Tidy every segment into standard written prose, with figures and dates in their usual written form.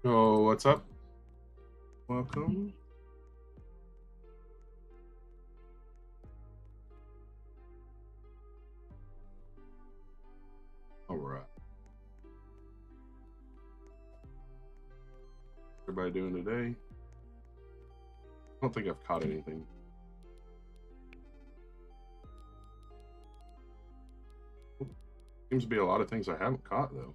Oh, what's up? Welcome. All right. Everybody doing today? I don't think I've caught anything. Seems to be a lot of things I haven't caught though.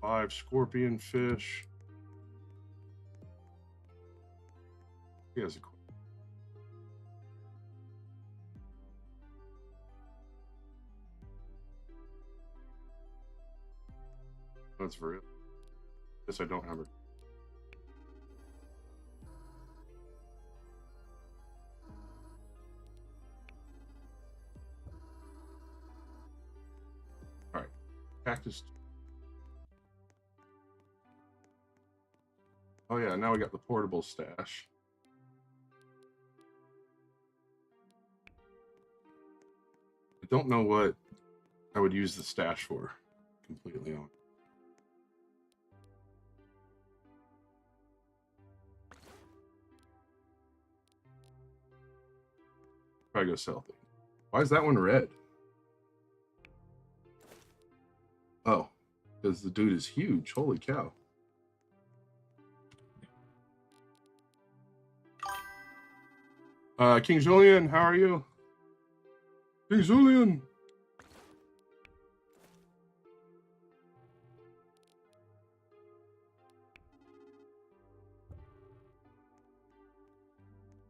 Five scorpion fish. He has a. That's for real. Guess I don't have it. All right, cactus. Oh yeah, now we got the portable stash. I don't know what I would use the stash for. Completely on. Probably go sell things. Why is that one red? Oh, because the dude is huge. Holy cow. King Julian, how are you? King Julian.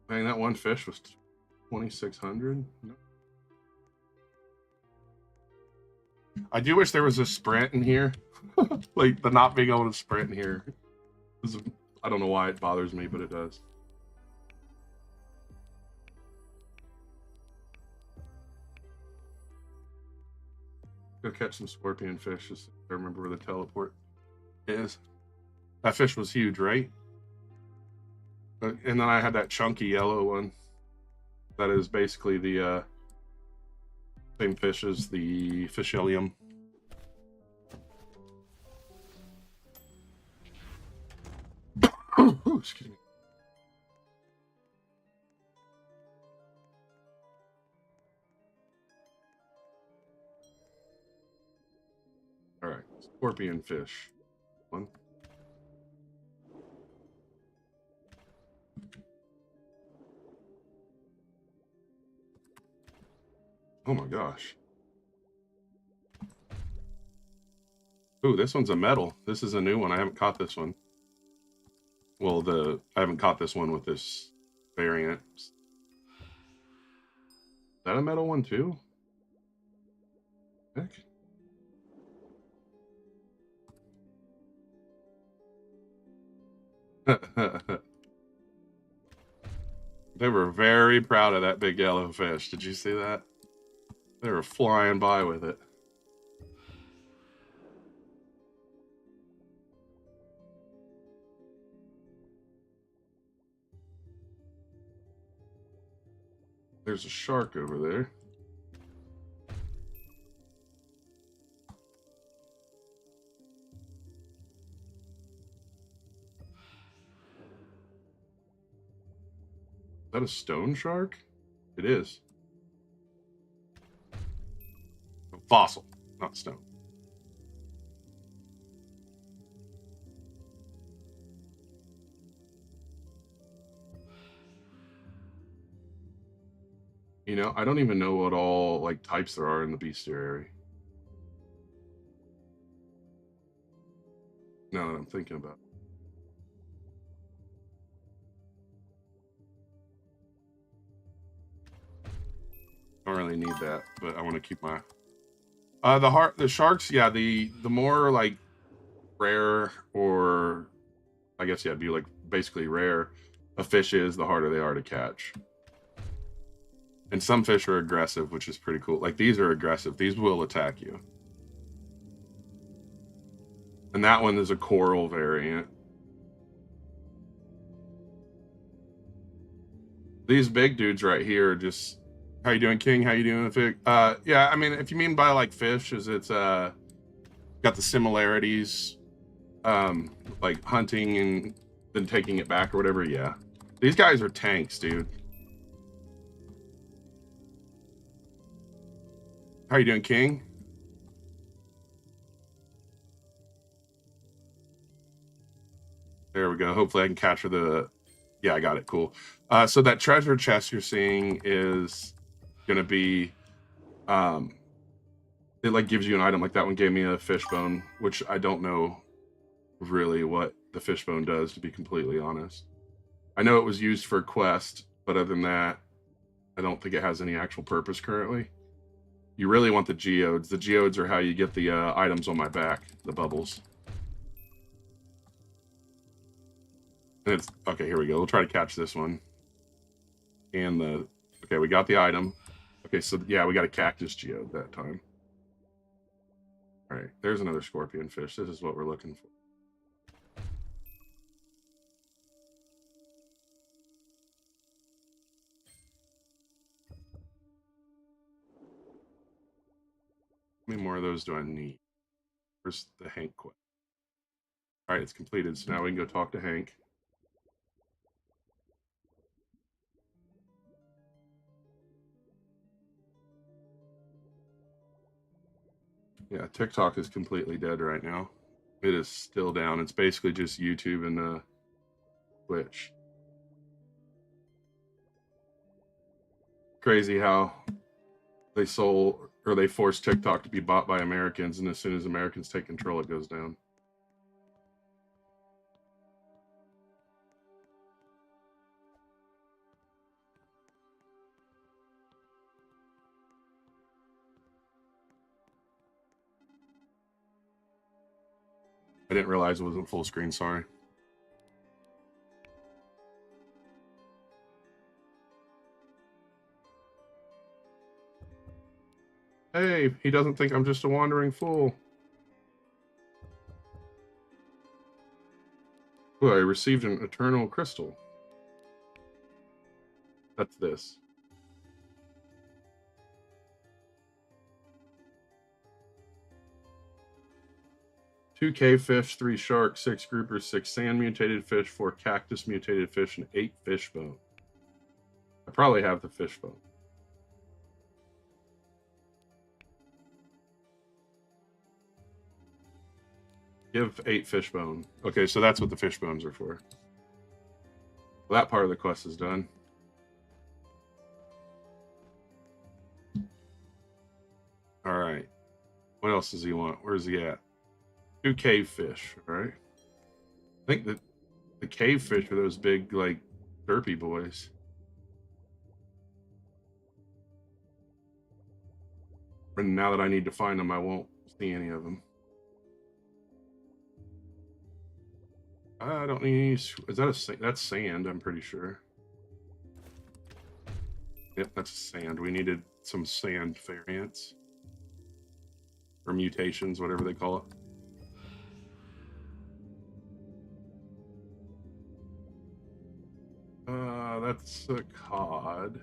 Man, that one fish was 2,600. No. I do wish there was a sprint in here. Like the not being able to sprint in here. I don't know why it bothers me, but it does. Go catch some scorpion fish. Just I remember where the teleport is. That fish was huge, right? And then I had that chunky yellow one. That is basically the same fish as the fishillium. Ooh, excuse me. All right, scorpion fish. One. Oh my gosh. Ooh, this one's a metal. This is a new one. I haven't caught this one. Well, I haven't caught this one with this variant. Is that a metal one too? Heck. They were very proud of that big yellow fish. Did you see that? They were flying by with it. There's a shark over there. Is that a stone shark? It is. A fossil, not stone. You know, I don't even know what all like types there are in the bestiary. Now that I'm thinking about it. I don't really need that, but I want to keep my the sharks, yeah, the more like rare, or I guess yeah, it'd be like basically rare a fish is, the harder they are to catch. And some fish are aggressive, which is pretty cool. Like these are aggressive. These will attack you. And that one is a coral variant. These big dudes right here are just How you doing, King? How you doing, Fig? Yeah, I mean, if you mean by like fish, is it's got the similarities, like hunting and then taking it back or whatever. Yeah, these guys are tanks, dude. How you doing, King? There we go. Hopefully, I can capture the. Yeah, I got it. Cool. So that treasure chest you're seeing is gonna be, it like gives you an item. Like that one gave me a fish bone, which I don't know really what the fish bone does, to be completely honest. I know it was used for a quest, but other than that, I don't think it has any actual purpose currently. You really want the geodes. The geodes are how you get the items on my back, the bubbles. And it's okay. Here we go. We'll try to catch this one. And the okay, we got the item. Okay, so yeah, we got a cactus geode that time. All right, there's another scorpion fish. This is what we're looking for. How many more of those do I need? Where's the Hank quest? All right, it's completed. So now we can go talk to Hank. Yeah, TikTok is completely dead right now. It is still down. It's basically just YouTube and Twitch. Crazy how they sold or they forced TikTok to be bought by Americans, and as soon as Americans take control, it goes down. I didn't realize it wasn't full screen. Sorry. Hey, he doesn't think I'm just a wandering fool. Ooh, I received an eternal crystal. That's this. Two cave fish, 3 sharks, 6 groupers, 6 sand mutated fish, 4 cactus mutated fish, and 8 fish bone. I probably have the fish bone. Give 8 fish bone. Okay, so that's what the fish bones are for. Well, that part of the quest is done. All right. What else does he want? Where's he at? 2 cave fish. All right. I think that the cave fish are those big, like, derpy boys. And now that I need to find them, I won't see any of them. I don't need any. Is that that's sand? I'm pretty sure. Yep, that's sand. We needed some sand variants or mutations, whatever they call it. That's a cod.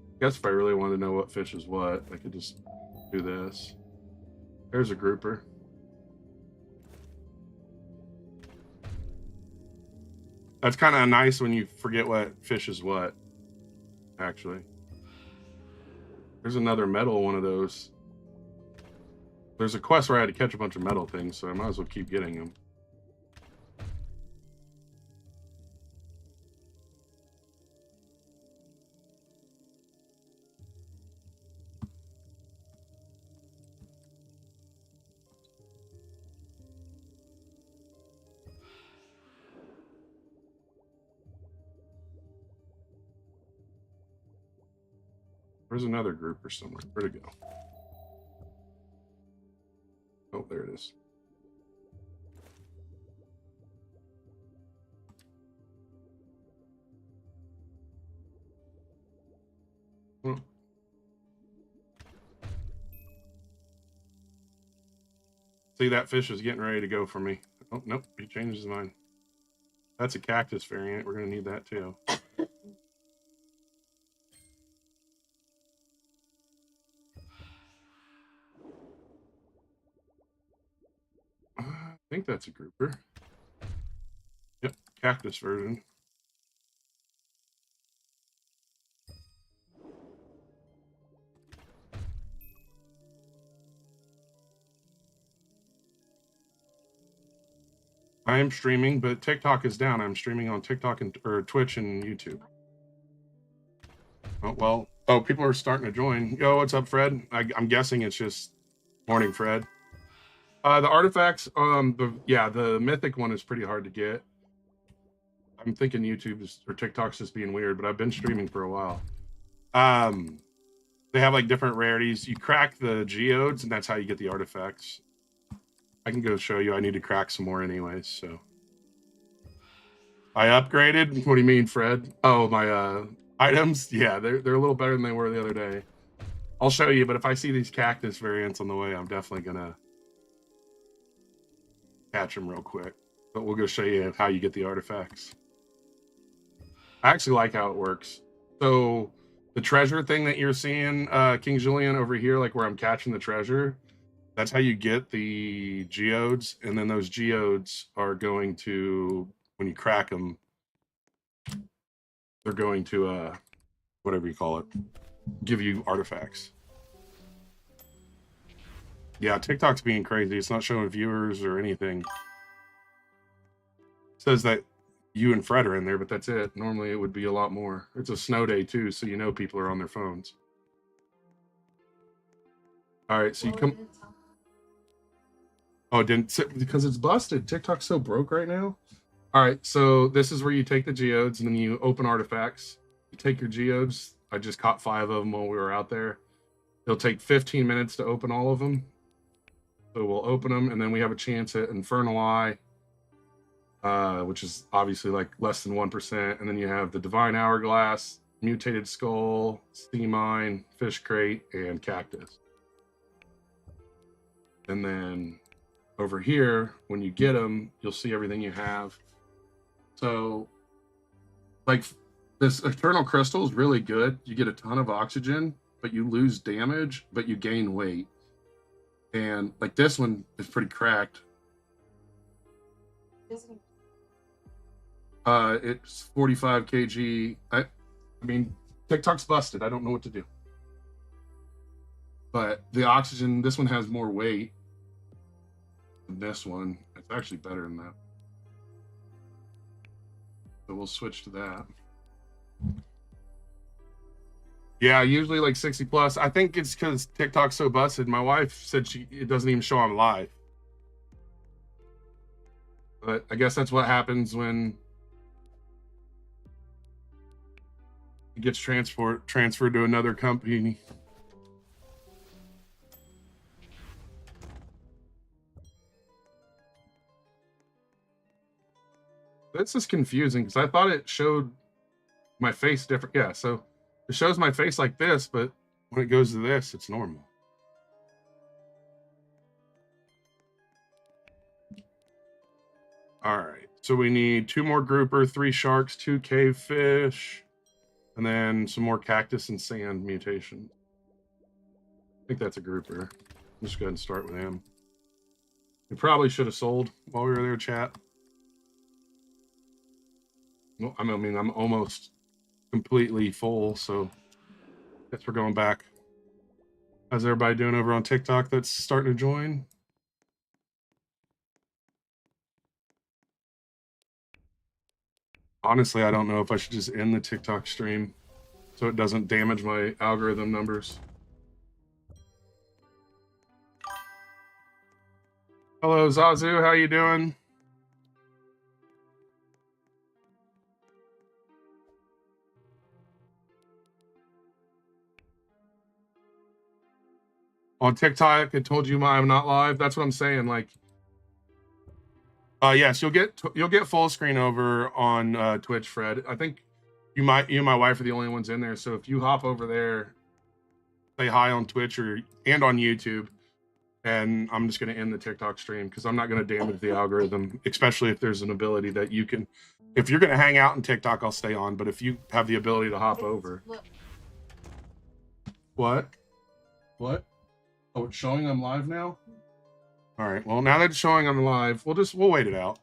I guess if I really wanted to know what fish is what, I could just do this. There's a grouper. That's kind of nice when you forget what fish is what, actually. There's another metal one of those. There's a quest where I had to catch a bunch of metal things, so I might as well keep getting them. There's another grouper somewhere. Where'd it go? Oh, there it is. Oh. See, that fish is getting ready to go for me. Oh, nope, he changed his mind. That's a cactus variant. We're going to need that too. think that's a grouper. Yep, cactus version. I am streaming, but TikTok is down. I'm streaming on TikTok or Twitch and YouTube. Oh, well, oh, people are starting to join. Yo, what's up, Fred? I'm guessing it's just morning, Fred. The artifacts, the mythic one is pretty hard to get. I'm thinking YouTube or TikTok's just being weird, but I've been streaming for a while. They have like different rarities. You crack the geodes, and that's how you get the artifacts. I can go show you. I need to crack some more anyways, so. I upgraded? What do you mean, Fred? Oh, my items? Yeah, they're a little better than they were the other day. I'll show you, but if I see these cactus variants on the way, I'm definitely gonna catch them real quick. But we'll go show you how you get the artifacts. I actually like how it works. So the treasure thing that you're seeing, King Julian, over here, like where I'm catching the treasure, that's how you get the geodes, and then those geodes are going to, when you crack them, they're going to, whatever you call it, give you artifacts. Yeah, TikTok's being crazy. It's not showing viewers or anything. It says that you and Fred are in there, but that's it. Normally it would be a lot more. It's a snow day too, so you know people are on their phones. All right, so you come. Oh, didn't, because it's busted. TikTok's so broke right now. All right, so this is where you take the geodes and then you open artifacts. You take your geodes. I just caught 5 of them while we were out there. It'll take 15 minutes to open all of them. So we'll open them, and then we have a chance at Infernal Eye, which is obviously like less than 1%. And then you have the Divine Hourglass, Mutated Skull, Sea Mine, Fish Crate, and Cactus. And then over here, when you get them, you'll see everything you have. So, like, this Eternal Crystal is really good. You get a ton of oxygen, but you lose damage, but you gain weight. And, like, this one is pretty cracked. It's 45 kg. I mean, TikTok's busted. I don't know what to do. But the oxygen, this one has more weight than this one. It's actually better than that. So we'll switch to that. Yeah, usually like 60 plus. I think it's because TikTok's so busted. My wife said it doesn't even show I'm live. But I guess that's what happens when it gets transferred to another company. This is confusing because I thought it showed my face different. Yeah, so it shows my face like this, but when it goes to this, it's normal. All right, so we need 2 more grouper, 3 sharks, 2 cave fish, and then some more cactus and sand mutation. I think that's a grouper. Let's go ahead and start with him. We probably should have sold while we were there, chat. Well, I mean, I'm almost completely full, so I guess we're going back. How's everybody doing over on TikTok that's starting to join? Honestly, I don't know if I should just end the TikTok stream so it doesn't damage my algorithm numbers. Hello, Zazu. How you doing? On TikTok, I told you I'm not live. That's what I'm saying. Like, yes, you'll get full screen over on Twitch, Fred. I think you and my wife are the only ones in there. So if you hop over there, say hi on Twitch and on YouTube, and I'm just going to end the TikTok stream because I'm not going to damage the algorithm, especially if there's an ability that you can. If you're going to hang out in TikTok, I'll stay on. But if you have the ability to hop over, what? Oh, it's showing I'm live now? All right. Well, now that it's showing on the live, we'll wait it out.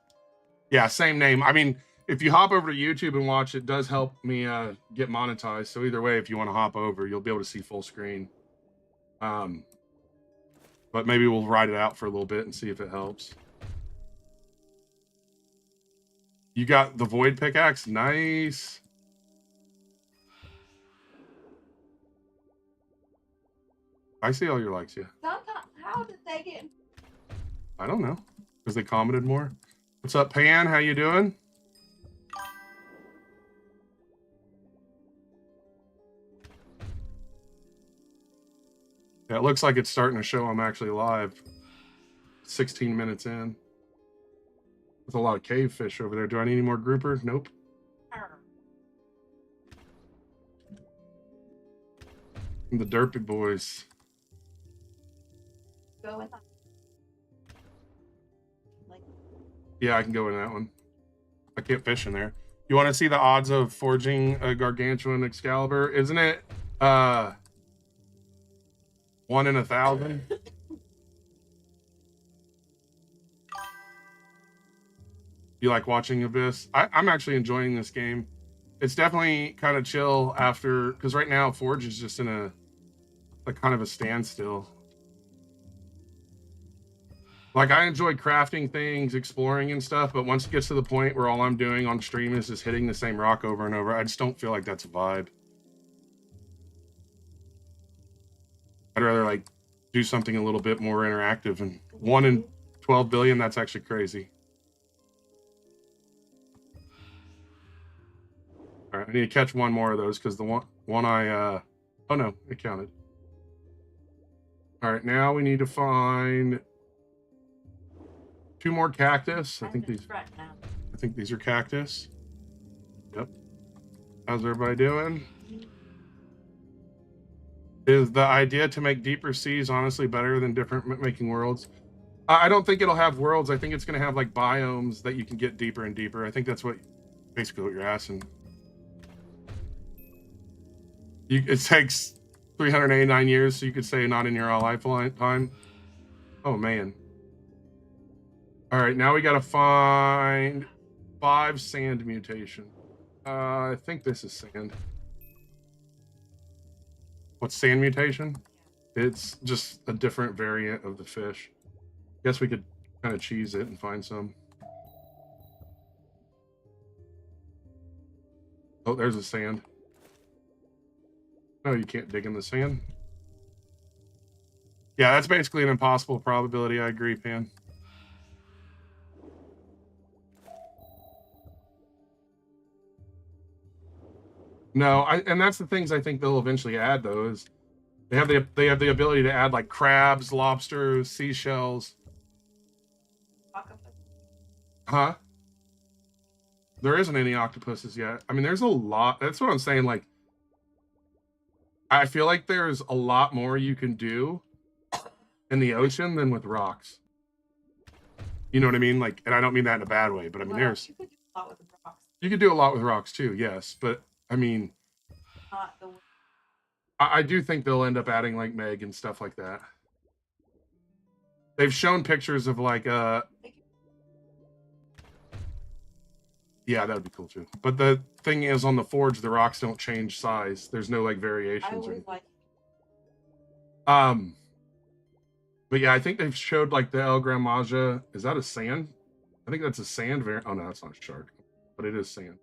Yeah, same name. I mean, if you hop over to YouTube and watch, it does help me get monetized. So either way, if you want to hop over, you'll be able to see full screen. But maybe we'll ride it out for a little bit and see if it helps. You got the void pickaxe. Nice. I see all your likes, yeah. How did they get? I don't know. Because they commented more. What's up, Pan? How you doing? Yeah, it looks like it's starting to show I'm actually live. 16 minutes in. With a lot of cave fish over there. Do I need any more grouper? Nope. And the derpy boys. Go with that. Yeah, I can go in that one. I can't fish in there. You want to see the odds of forging a gargantuan Excalibur? Isn't it 1 in 1,000? You like watching Abyss? I'm actually enjoying this game. It's definitely kind of chill after, because right now Forge is just in a kind of a standstill. Like, I enjoy crafting things, exploring and stuff, but once it gets to the point where all I'm doing on stream is just hitting the same rock over and over, I just don't feel like that's a vibe. I'd rather, like, do something a little bit more interactive, and 1 in 12 billion, that's actually crazy. All right, I need to catch one more of those, because the one I, oh no, it counted. All right, now we need to find 2 more cactus. I think these are cactus. Yep. How's everybody doing? Is the idea to make deeper seas honestly better than different making worlds? I don't think it'll have worlds. I think it's going to have like biomes that you can get deeper and deeper. I think that's basically what you're asking. It takes 389 years, so you could say not in your lifetime. Oh man. All right, now we got to find 5 sand mutation. I think this is sand. What's sand mutation? It's just a different variant of the fish. Guess we could kind of cheese it and find some. Oh, there's a sand. No, you can't dig in the sand. Yeah, that's basically an impossible probability. I agree, Pan. No, and that's the things I think they'll eventually add, though, is they have the ability to add like crabs, lobsters, seashells. Huh? There isn't any octopuses yet. I mean, there's a lot. That's what I'm saying. Like, I feel like there's a lot more you can do in the ocean than with rocks. You know what I mean? Like, and I don't mean that in a bad way, but I mean, there's. You could do a lot with rocks. You could do a lot with rocks too, yes, but I mean, I do think they'll end up adding like Meg and stuff like that. They've shown pictures of like yeah, that would be cool too. But the thing is, on the Forge, the rocks don't change size. There's no like variations. But yeah, I think they've showed like the El Gran Maja. Is that a sand? I think that's a sand variant. Oh no, that's not a shark, but it is sand.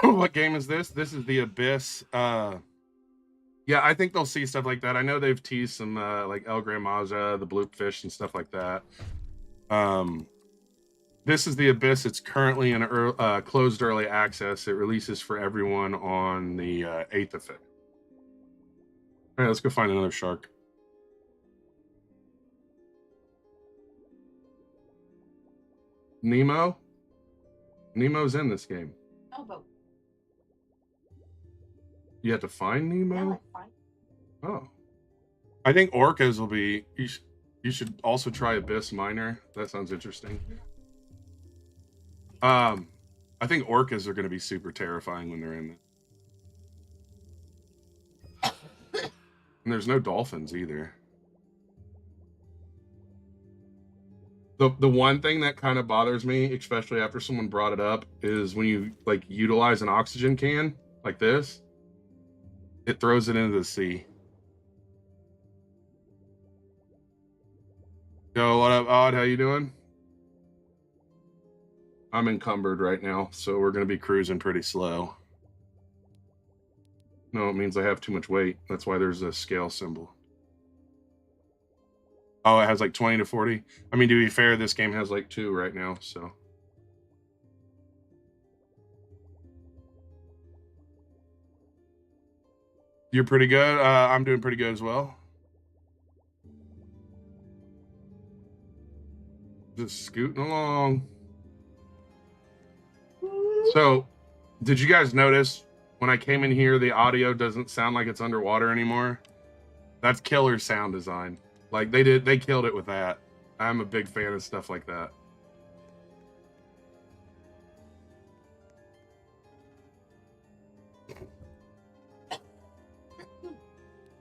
What game is this? This is the Abyss. Yeah, I think they'll see stuff like that. I know they've teased some like El Gran Maja, the bloopfish, and stuff like that. This is the Abyss. It's currently in closed early access. It releases for everyone on the 8th of February. All right, let's go find another shark. Nemo? Nemo's in this game. No, but you have to find Nemo? yeah, like fine. Oh. I think orcas will be... You should also try Abyss Minor. That sounds interesting. I think orcas are going to be super terrifying when they're in it. And there's no dolphins either. The one thing that kind of bothers me, especially after someone brought it up, is when you like utilize an oxygen can like this, it throws it into the sea. Yo, what up, Odd? How you doing? I'm encumbered right now, so we're gonna be cruising pretty slow. No, it means I have too much weight. That's why there's a scale symbol. Oh, it has like 20 to 40. I mean, to be fair, this game has like 2 right now, so. You're pretty good. I'm doing pretty good as well. Just scooting along. So, did you guys notice when I came in here, the audio doesn't sound like it's underwater anymore? That's killer sound design. Like they killed it with that. I'm a big fan of stuff like that.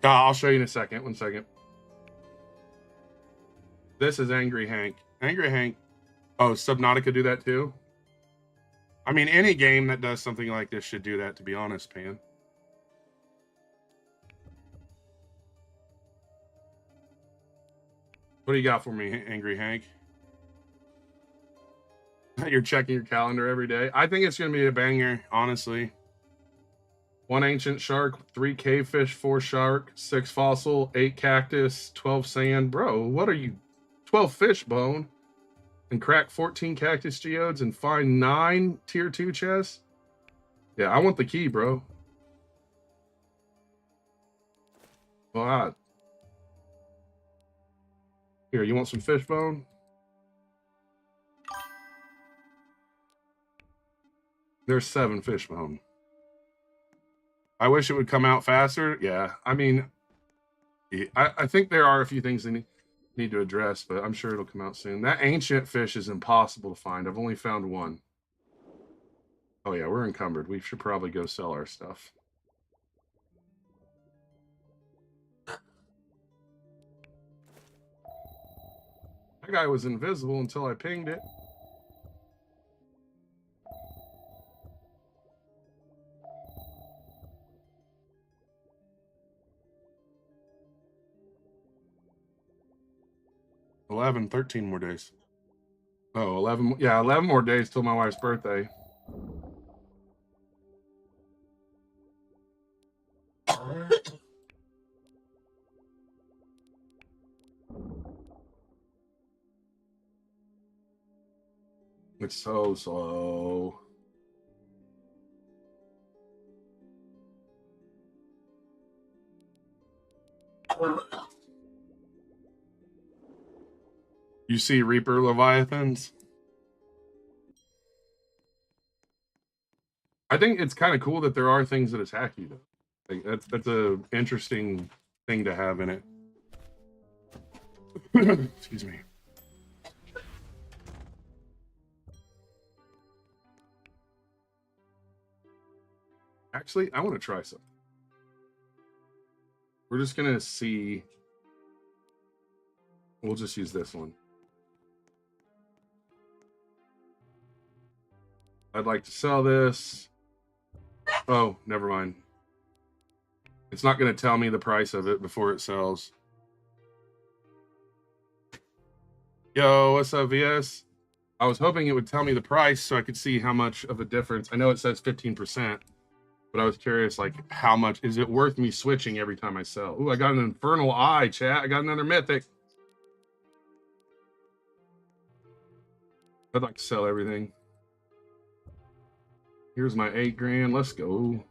I'll show you in a second. 1 second. This is Angry Hank. Angry Hank. Oh, Subnautica do that too? I mean, any game that does something like this should do that, to be honest, Pan. What do you got for me, Angry Hank? You're checking your calendar every day. I think it's going to be a banger, honestly. 1 ancient shark, 3 cavefish, 4 shark, 6 fossil, 8 cactus, 12 sand. Bro, what are you? 12 fish bone. And crack 14 cactus geodes and find 9 tier 2 chests. Yeah, I want the key, bro. Well, here, you want some fish bone? There's 7 fish bone. I wish it would come out faster. Yeah, I mean, I think there are a few things they need to address, but I'm sure it'll come out soon. That ancient fish is impossible to find. I've only found 1. Oh yeah, we're encumbered. We should probably go sell our stuff. That guy was invisible until I pinged it. $11, 13 more days. Oh, 11. Yeah, 11 more days till my wife's birthday. It's so slow. You see Reaper Leviathans? I think it's kind of cool that there are things that attack you, though. Like that's a interesting thing to have in it. Excuse me. Actually, I want to try something. We're just gonna see. We'll just use this one. I'd like to sell this. Oh, never mind. It's not going to tell me the price of it before it sells. Yo, what's up, VS? I was hoping it would tell me the price so I could see how much of a difference. I know it says 15%, but I was curious, like, how much is it worth me switching every time I sell? Ooh, I got an infernal eye, chat. I got another mythic. I'd like to sell everything. Here's my 8 grand. Let's go.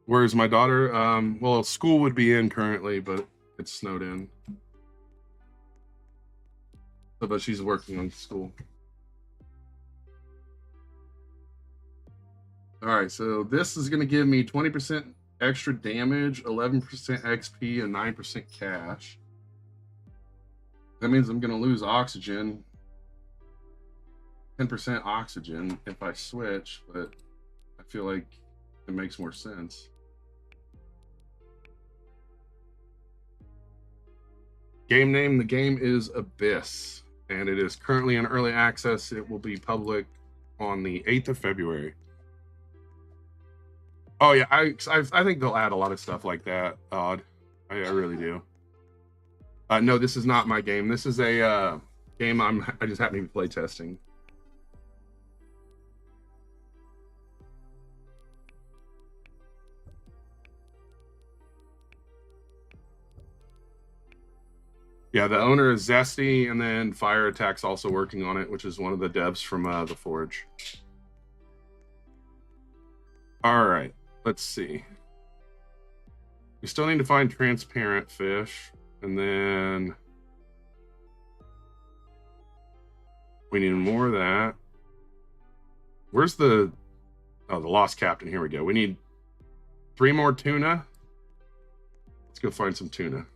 Where's my daughter? Well, school would be in currently, but it's snowed in. But she's working on school. All right, so this is going to give me 20% extra damage, 11% XP, and 9% cash. That means I'm going to lose oxygen. 10% oxygen if I switch, but I feel like it makes more sense. Game name, the game is Abyss, and it is currently in early access. It will be public on the 8th of February. Oh yeah, I think they'll add a lot of stuff like that. Odd, I really do. No, this is not my game. This is a game I just happen to be play testing. Yeah, the owner is Zesty, and then Fire Attack's also working on it, which is one of the devs from The Forge. All right, let's see. We still need to find transparent fish, and then we need more of that. Where's the lost captain? Here we go. We need 3 more tuna. Let's go find some tuna.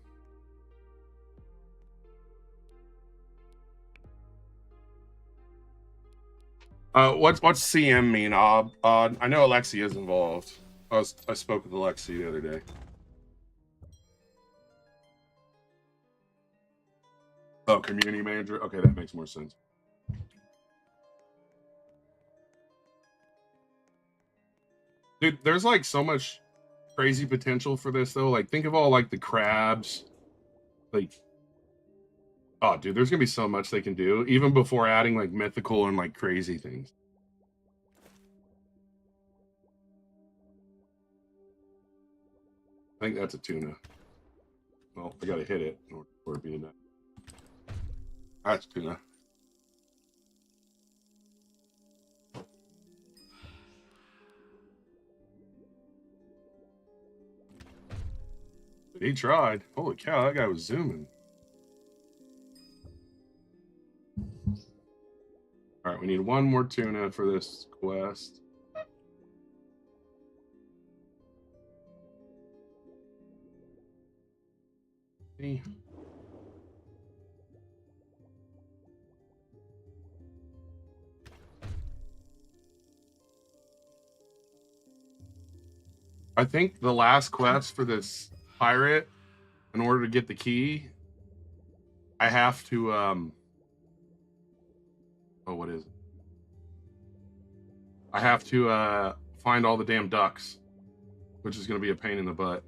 What's CM mean? I know Alexi is involved. I spoke with Alexi the other day. Oh, community manager. Okay, that makes more sense. Dude, there's like so much crazy potential for this though. Like, think of all like the crabs. Like, oh, dude, there's gonna be so much they can do, even before adding like mythical and like crazy things. I think that's a tuna. Well, I gotta hit it in order for it being that. That's tuna. He tried. Holy cow, that guy was zooming. All right, we need 1 more tuna for this quest. I think the last quest for this pirate, in order to get the key, I have to oh, what is it? I have to find all the damn ducks, which is going to be a pain in the butt.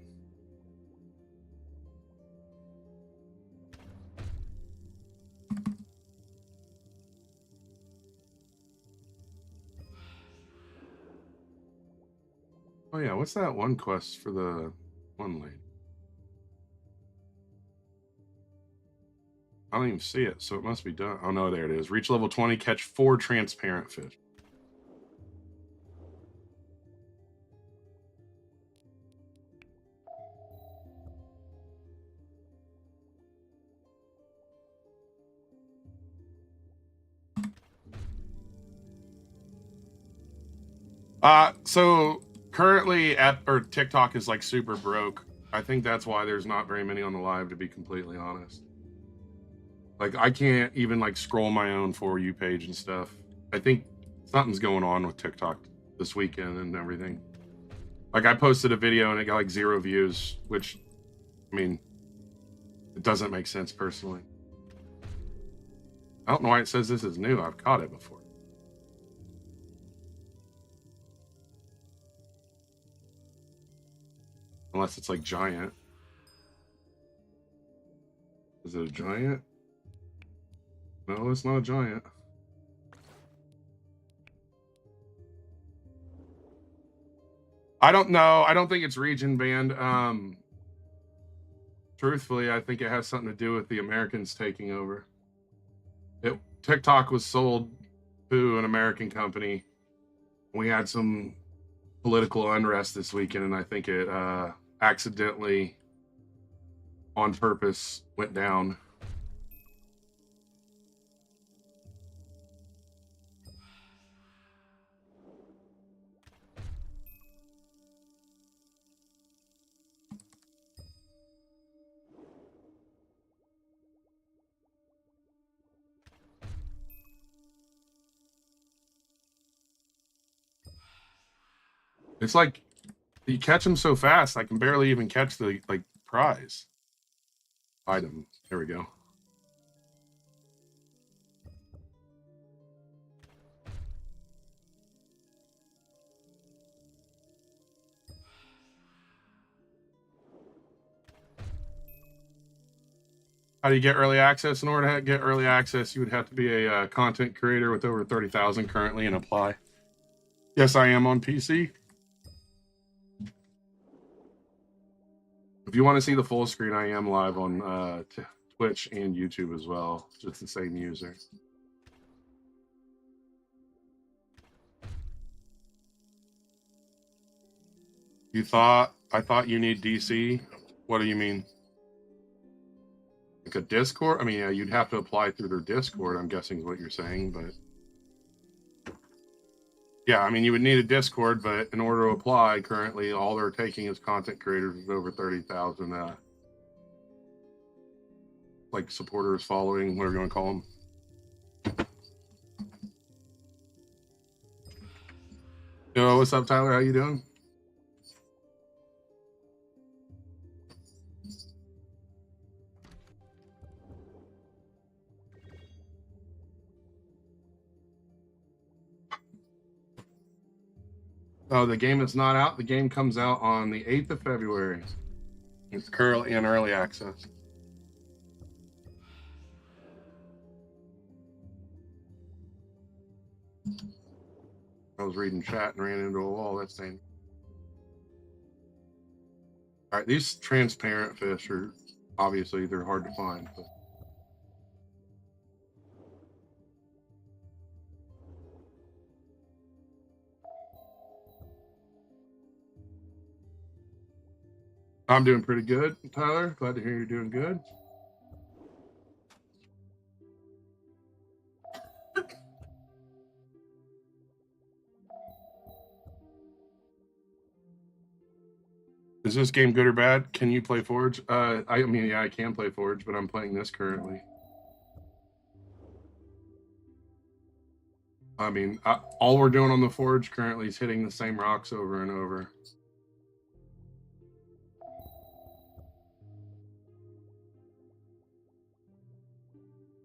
Oh yeah, what's that one quest for the one lady? I don't even see it, so it must be done. Oh no, there it is. Reach level 20, catch 4 transparent fish. So currently TikTok is like super broke. I think that's why there's not very many on the live, to be completely honest. Like, I can't even like scroll my own For You page and stuff. I think something's going on with TikTok this weekend and everything. Like, I posted a video and it got like 0 views, which, I mean, it doesn't make sense personally. I don't know why it says this is new. I've caught it before. Unless it's like giant. Is it a giant? No, it's not a giant. I don't know. I don't think it's region banned. Truthfully, I think it has something to do with the Americans taking over. TikTok was sold to an American company. We had some political unrest this weekend, and I think it accidentally, on purpose, went down. It's like you catch them so fast, I can barely even catch the like prize item. There we go. How do you get early access? In order to get early access, you would have to be a content creator with over 30,000 currently and apply. Yes, I am on PC. If you want to see the full screen, I am live on Twitch and YouTube as well. Just the same user. I thought you need DC? What do you mean? Like a Discord? I mean, yeah, you'd have to apply through their Discord, I'm guessing is what you're saying, but yeah, I mean, you would need a Discord, but in order to apply, currently, all they're taking is content creators with over 30,000, like supporters, following, whatever you want to call them. Yo, what's up, Tyler? How you doing? Oh, the game is not out. The game comes out on the 8th of February. It's currently in early access. I was reading chat and ran into a wall. That's dangerous. All right, these transparent fish are obviously they're hard to find. But... I'm doing pretty good, Tyler. Glad to hear you're doing good. Is this game good or bad? Can you play Forge? I mean, yeah, I can play Forge, but I'm playing this currently. I mean, all we're doing on the Forge currently is hitting the same rocks over and over.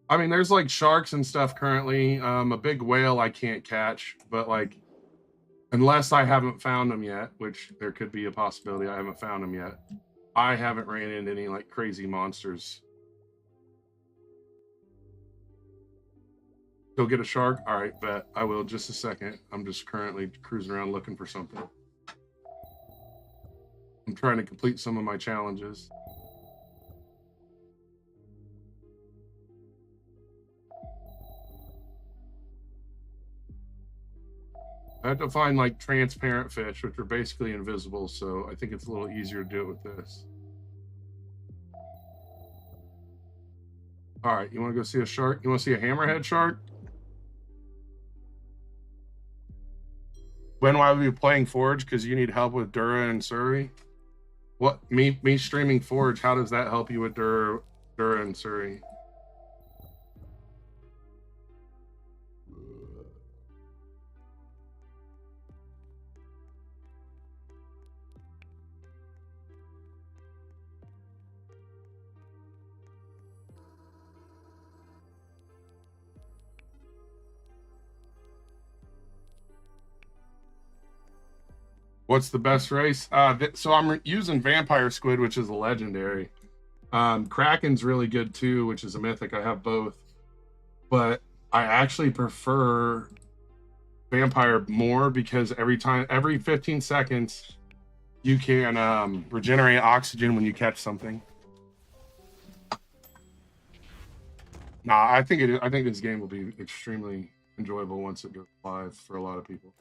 I mean, there's like sharks and stuff currently. A big whale I can't catch, but like, unless I haven't found them yet, which there could be a possibility I haven't found them yet, I haven't ran into any like crazy monsters. Go get a shark? All right, bet. I will just a second. I'm just currently cruising around looking for something. I'm trying to complete some of my challenges. I have to find like transparent fish, which are basically invisible, so I think it's a little easier to do it with this. All right, you want to go see a shark? You want to see a hammerhead shark? When will I be playing Forge? Because you need help with Dura and Surrey. What me streaming Forge? How does that help you with Dura and Surrey? What's the best race? So I'm using Vampire Squid, which is a legendary. Kraken's really good too, which is a mythic. I have both, but I actually prefer Vampire more because every 15 seconds, you can regenerate oxygen when you catch something. Nah, I think this game will be extremely enjoyable once it goes live for a lot of people.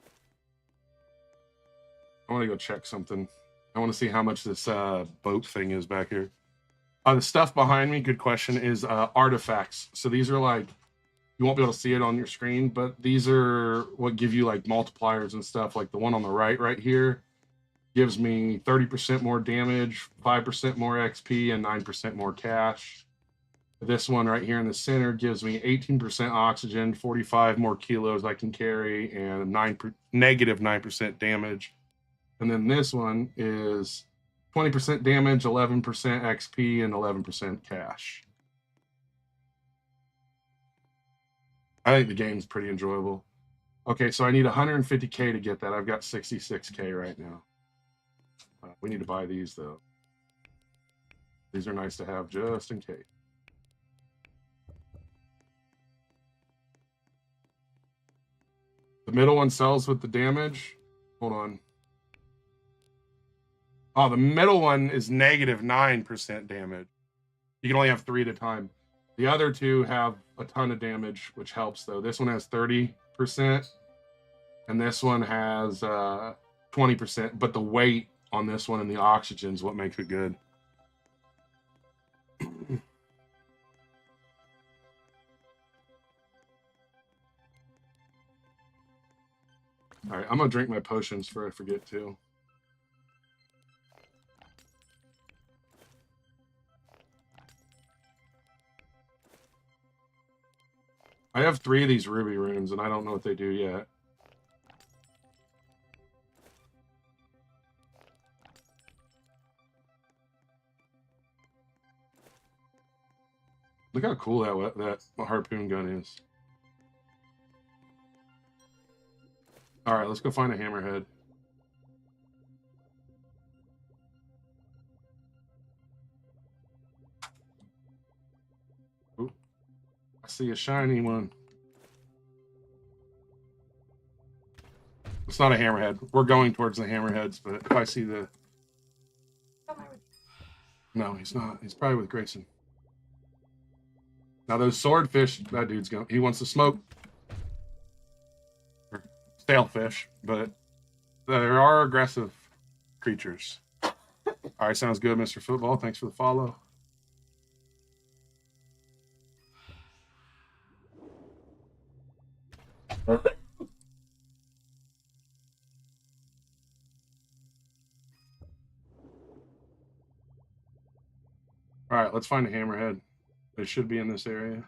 I want to go check something. I want to see how much this boat thing is back here. The stuff behind me, good question, is artifacts. So these are like, you won't be able to see it on your screen, but these are what give you like multipliers and stuff. Like the one on the right here gives me 30% more damage, 5% more XP, and 9% more cash. This one right here in the center gives me 18% oxygen, 45 more kilos I can carry, and negative 9% damage. And then this one is 20% damage, 11% XP, and 11% cash. I think the game's pretty enjoyable. Okay, so I need 150K to get that. I've got 66K right now. We need to buy these, though. These are nice to have just in case. The middle one sells with the damage. Hold on. Oh, the middle one is negative 9% damage. You can only have 3 at a time. The other two have a ton of damage, which helps, though. This one has 30%, and this one has 20%. But the weight on this one and the oxygen is what makes it good. All right, I'm going to drink my potions before I forget to. I have 3 of these ruby runes, and I don't know what they do yet. Look how cool that harpoon gun is. All right, let's go find a hammerhead. Ooh, I see a shiny one. It's not a hammerhead. We're going towards the hammerheads, but if I see the... No, he's not. He's probably with Grayson. Now those swordfish, that dude's going. He wants to smoke. Sailfish, but there are aggressive creatures. All right, sounds good, Mr. Football. Thanks for the follow. Perfect. All right, let's find a hammerhead. They should be in this area.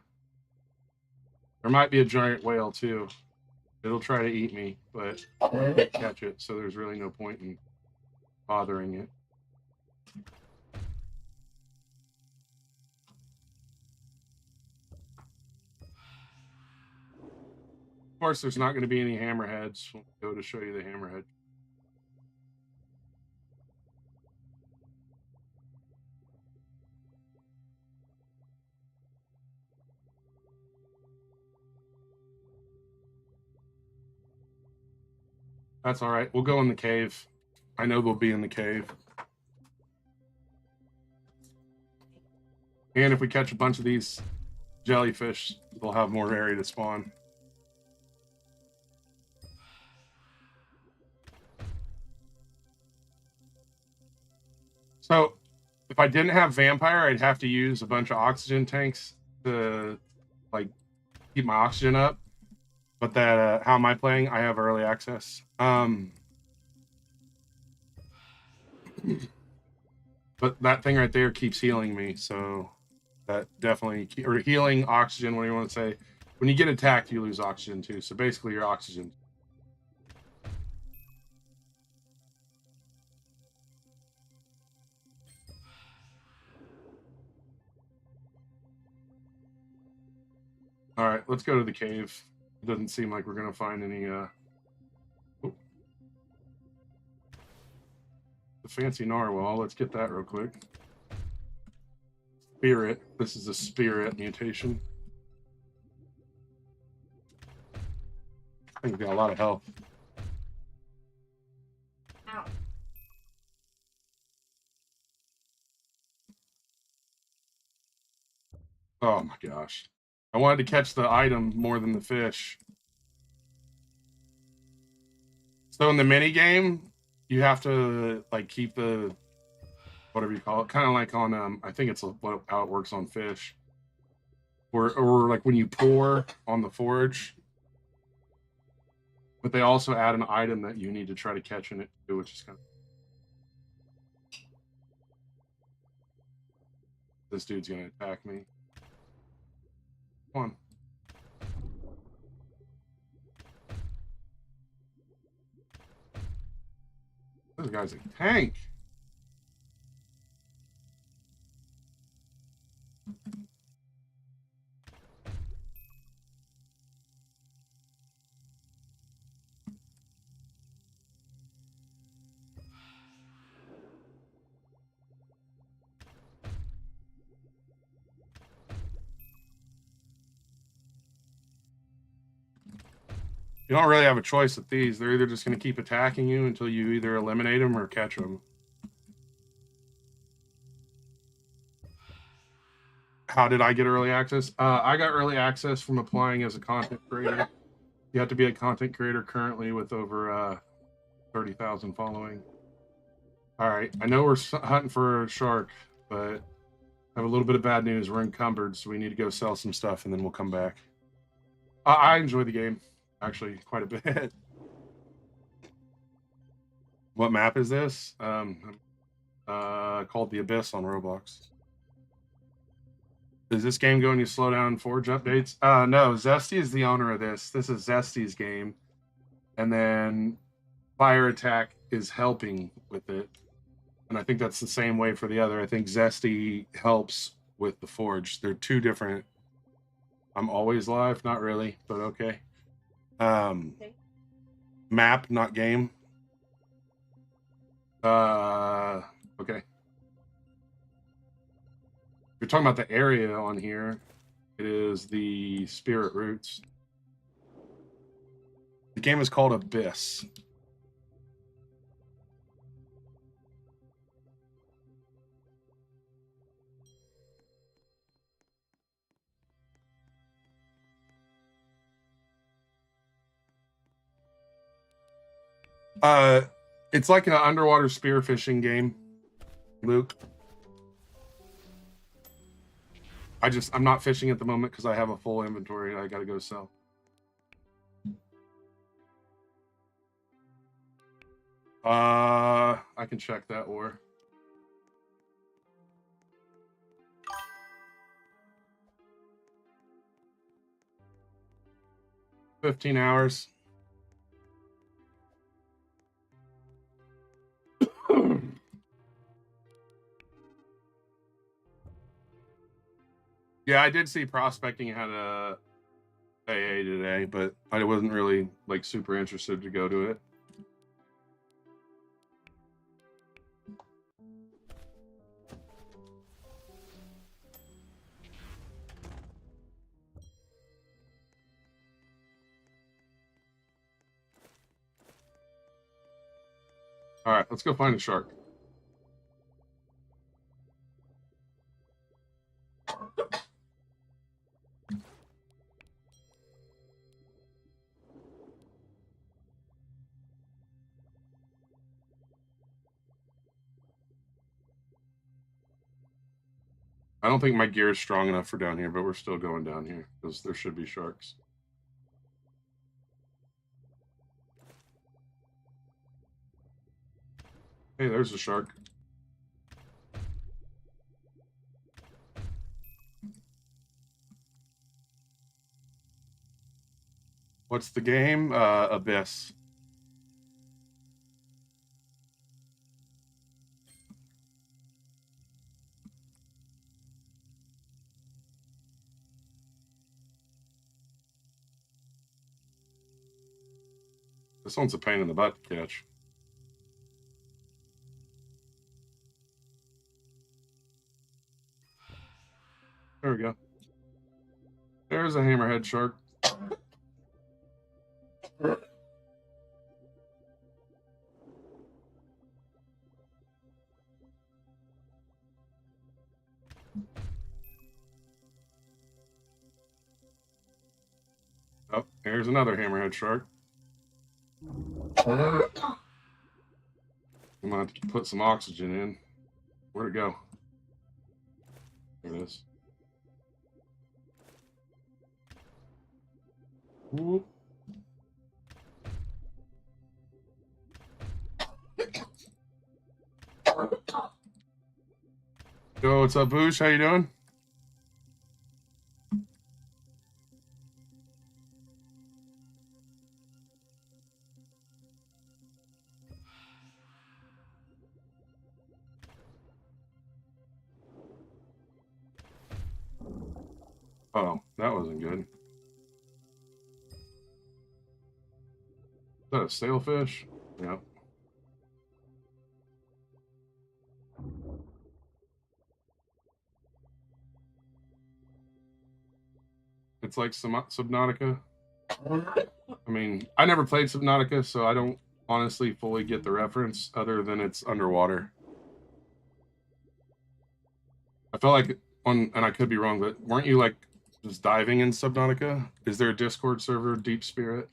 There might be a giant whale too. It'll try to eat me, but I can't catch it, so there's really no point in bothering it. Of course, there's not going to be any hammerheads. We'll go to show you the hammerhead. That's all right. We'll go in the cave. I know they'll be in the cave. And if we catch a bunch of these jellyfish, they'll have more area to spawn. So if I didn't have vampire, I'd have to use a bunch of oxygen tanks to like keep my oxygen up. But that how am I playing? I have early access. But that thing right there keeps healing me, so that definitely, or healing oxygen, what do you want to say? When you get attacked, you lose oxygen too. So basically your oxygen. All right, let's go to the cave. It doesn't seem like we're gonna find any the fancy narwhal. Let's get that real quick. Spirit. This is a spirit mutation. I think we've got a lot of health. Ow. Oh my gosh. I wanted to catch the item more than the fish. So in the mini game, you have to like keep the whatever you call it, kind of like on I think it's how it works on fish, or like when you pour on the forage. But they also add an item that you need to try to catch in it too, which is kind of... This dude's gonna attack me. Come on. This guy's a tank. You don't really have a choice with these. They're either just going to keep attacking you until you either eliminate them or catch them. How did I get early access? I got early access from applying as a content creator. You have to be a content creator currently with over 30,000 following. All right, I know we're hunting for a shark, but I have a little bit of bad news. We're encumbered, so we need to go sell some stuff, and then we'll come back. I enjoy the game, actually, quite a bit. What map is this? Called The Abyss on Roblox. Does this game go and you slow down Forge updates? No, Zesty is the owner of this. This is Zesty's game. And then Fire Attack is helping with it. And I think that's the same way for the other. I think Zesty helps with the Forge. They're two different. I'm always live, not really, but okay. Map, not game. Okay. You're talking about the area on here. It is the Spirit Roots. The game is called Abyss. It's like an underwater spearfishing game, Luke. I'm not fishing at the moment because I have a full inventory I gotta go sell. I can check that war. $15 hours. Yeah, I did see prospecting had a AA today, but I wasn't really like super interested to go to it. All right, let's go find a shark. I don't think my gear is strong enough for down here, but we're still going down here because there should be sharks. Hey, there's a shark. What's the game? Abyss. This one's a pain in the butt to catch. There we go. There's a hammerhead shark. Oh, here's another hammerhead shark. I'm gonna have to put some oxygen in. Where'd it go? There it is. Whoop. Yo, what's up, Boosh? How you doing? wasn't good. Is that a sailfish? Yep. It's like Subnautica. I mean, I never played Subnautica, so I don't honestly fully get the reference other than it's underwater. I felt like and I could be wrong, but weren't you like just diving in Subnautica? Is there a Discord server, Deep Spirit?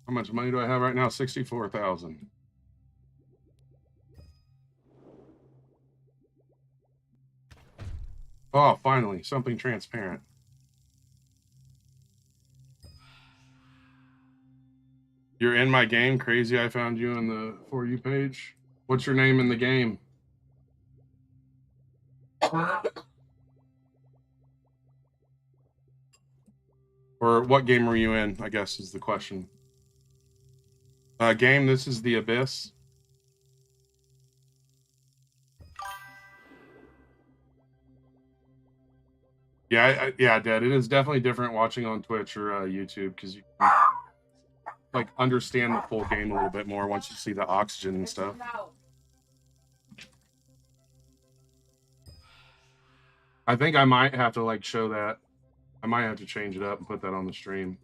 How much money do I have right now? 64,000. Oh, finally, something transparent. You're in my game, crazy. I found you on the For You page. What's your name in the game? Or what game were you in, I guess is the question. Game, this is The Abyss. Yeah, yeah, Dad. It is definitely different watching on Twitch or YouTube because you can, like understand the full game a little bit more once you see the oxygen and stuff. I think I might have to like show that. I might have to change it up and put that on the stream.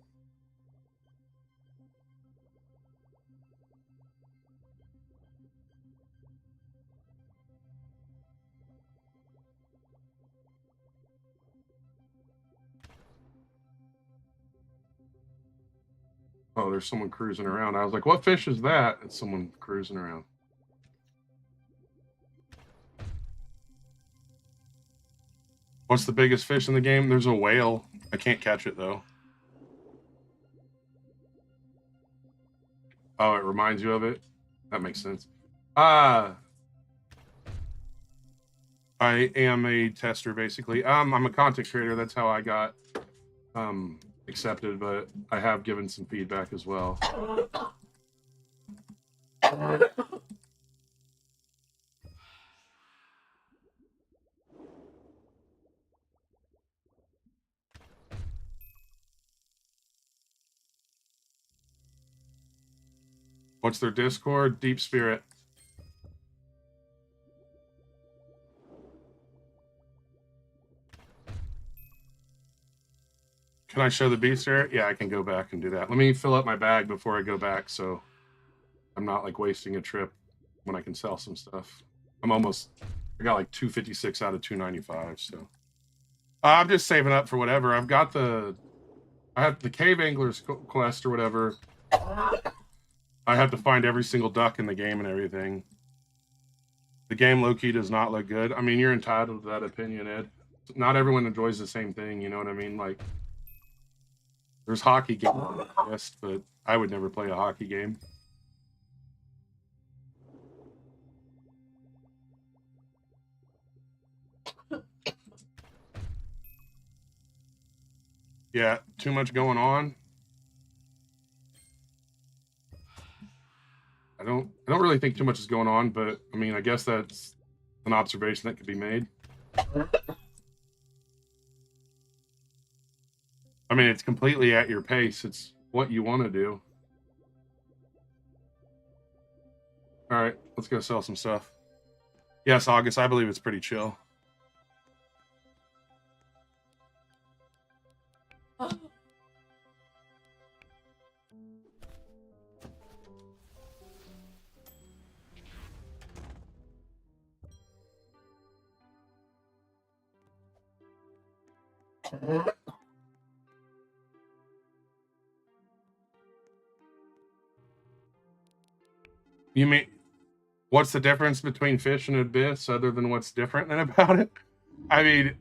Oh, there's someone cruising around. I was like, what fish is that? It's someone cruising around. What's the biggest fish in the game? There's a whale. I can't catch it, though. Oh, it reminds you of it? That makes sense. I am a tester, basically. I'm a content creator. That's how I got accepted, but I have given some feedback as well. What's their Discord? Deep Spirit. Can I show the beast there? Yeah, I can go back and do that. Let me fill up my bag before I go back so I'm not like wasting a trip when I can sell some stuff. I got like 256 out of 295, so. I'm just saving up for whatever. I have the Cave Angler's quest or whatever. I have to find every single duck in the game and everything. The game low-key does not look good. I mean, you're entitled to that opinion, Ed. Not everyone enjoys the same thing, you know what I mean? Like, there's hockey games, yes, but I would never play a hockey game. Yeah, too much going on. I don't really think too much is going on, but I mean, I guess that's an observation that could be made. I mean, it's completely at your pace. It's what you want to do. All right, let's go sell some stuff. Yes, August, I believe it's pretty chill. You mean, what's the difference between fish and abyss other than what's different than about it? I mean,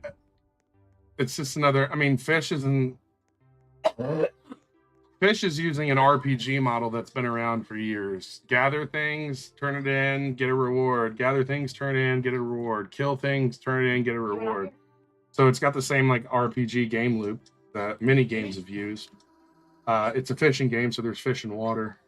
it's just another. I mean, Fish is using an RPG model that's been around for years. Gather things, turn it in, get a reward. Gather things, turn it in, get a reward. Kill things, turn it in, get a reward. So it's got the same like RPG game loop. that many games have used. It's a fishing game, so there's fish in water.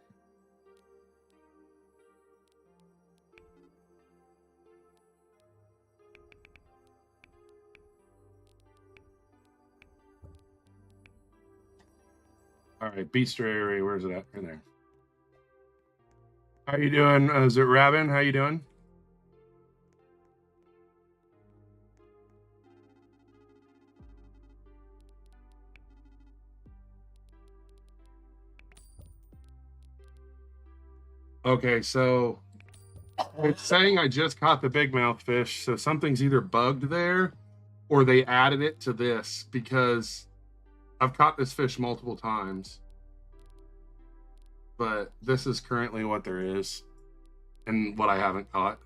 All right, bistro area. Where's it at? Right there. How you doing? Is it Rabin? How you doing? Okay, so it's saying I just caught the big mouth fish, so something's either bugged there or they added it to this because I've caught this fish multiple times. But this is currently what there is and what I haven't caught.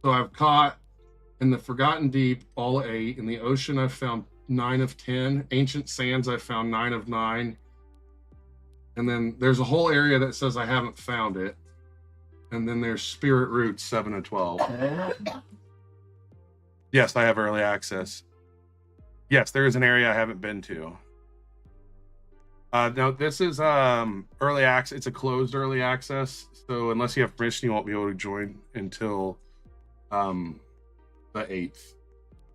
So I've caught in the Forgotten Deep all 8. In the ocean, I've found 9 of 10. Ancient Sands, I've found 9 of 9. And then there's a whole area that says I haven't found it. And then there's Spirit Roots, 7 of 12. Yes, I have early access. Yes, there is an area I haven't been to. No, this is early access. It's a closed early access. So unless you have permission, you won't be able to join until the 8th.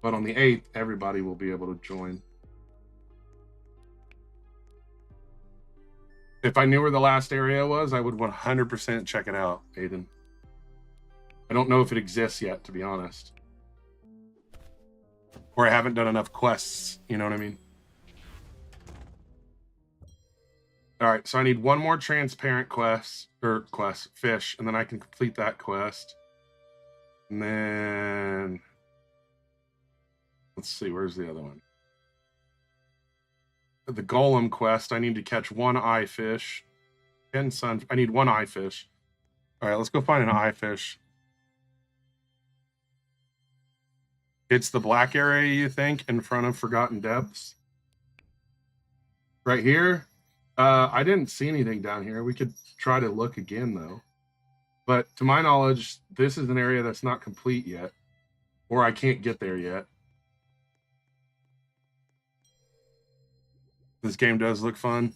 But on the 8th, everybody will be able to join. If I knew where the last area was, I would 100% check it out, Aiden. I don't know if it exists yet, to be honest. Or I haven't done enough quests, you know what I mean? All right, so I need one more transparent fish, and then I can complete that quest. And then let's see, where's the other one? The golem quest, I need to catch 1 eye fish. I need 1 eye fish. All right, let's go find an eye fish. It's the black area, you think, in front of Forgotten Depths? Right here? I didn't see anything down here. We could try to look again, though. But to my knowledge, this is an area that's not complete yet. Or I can't get there yet. This game does look fun.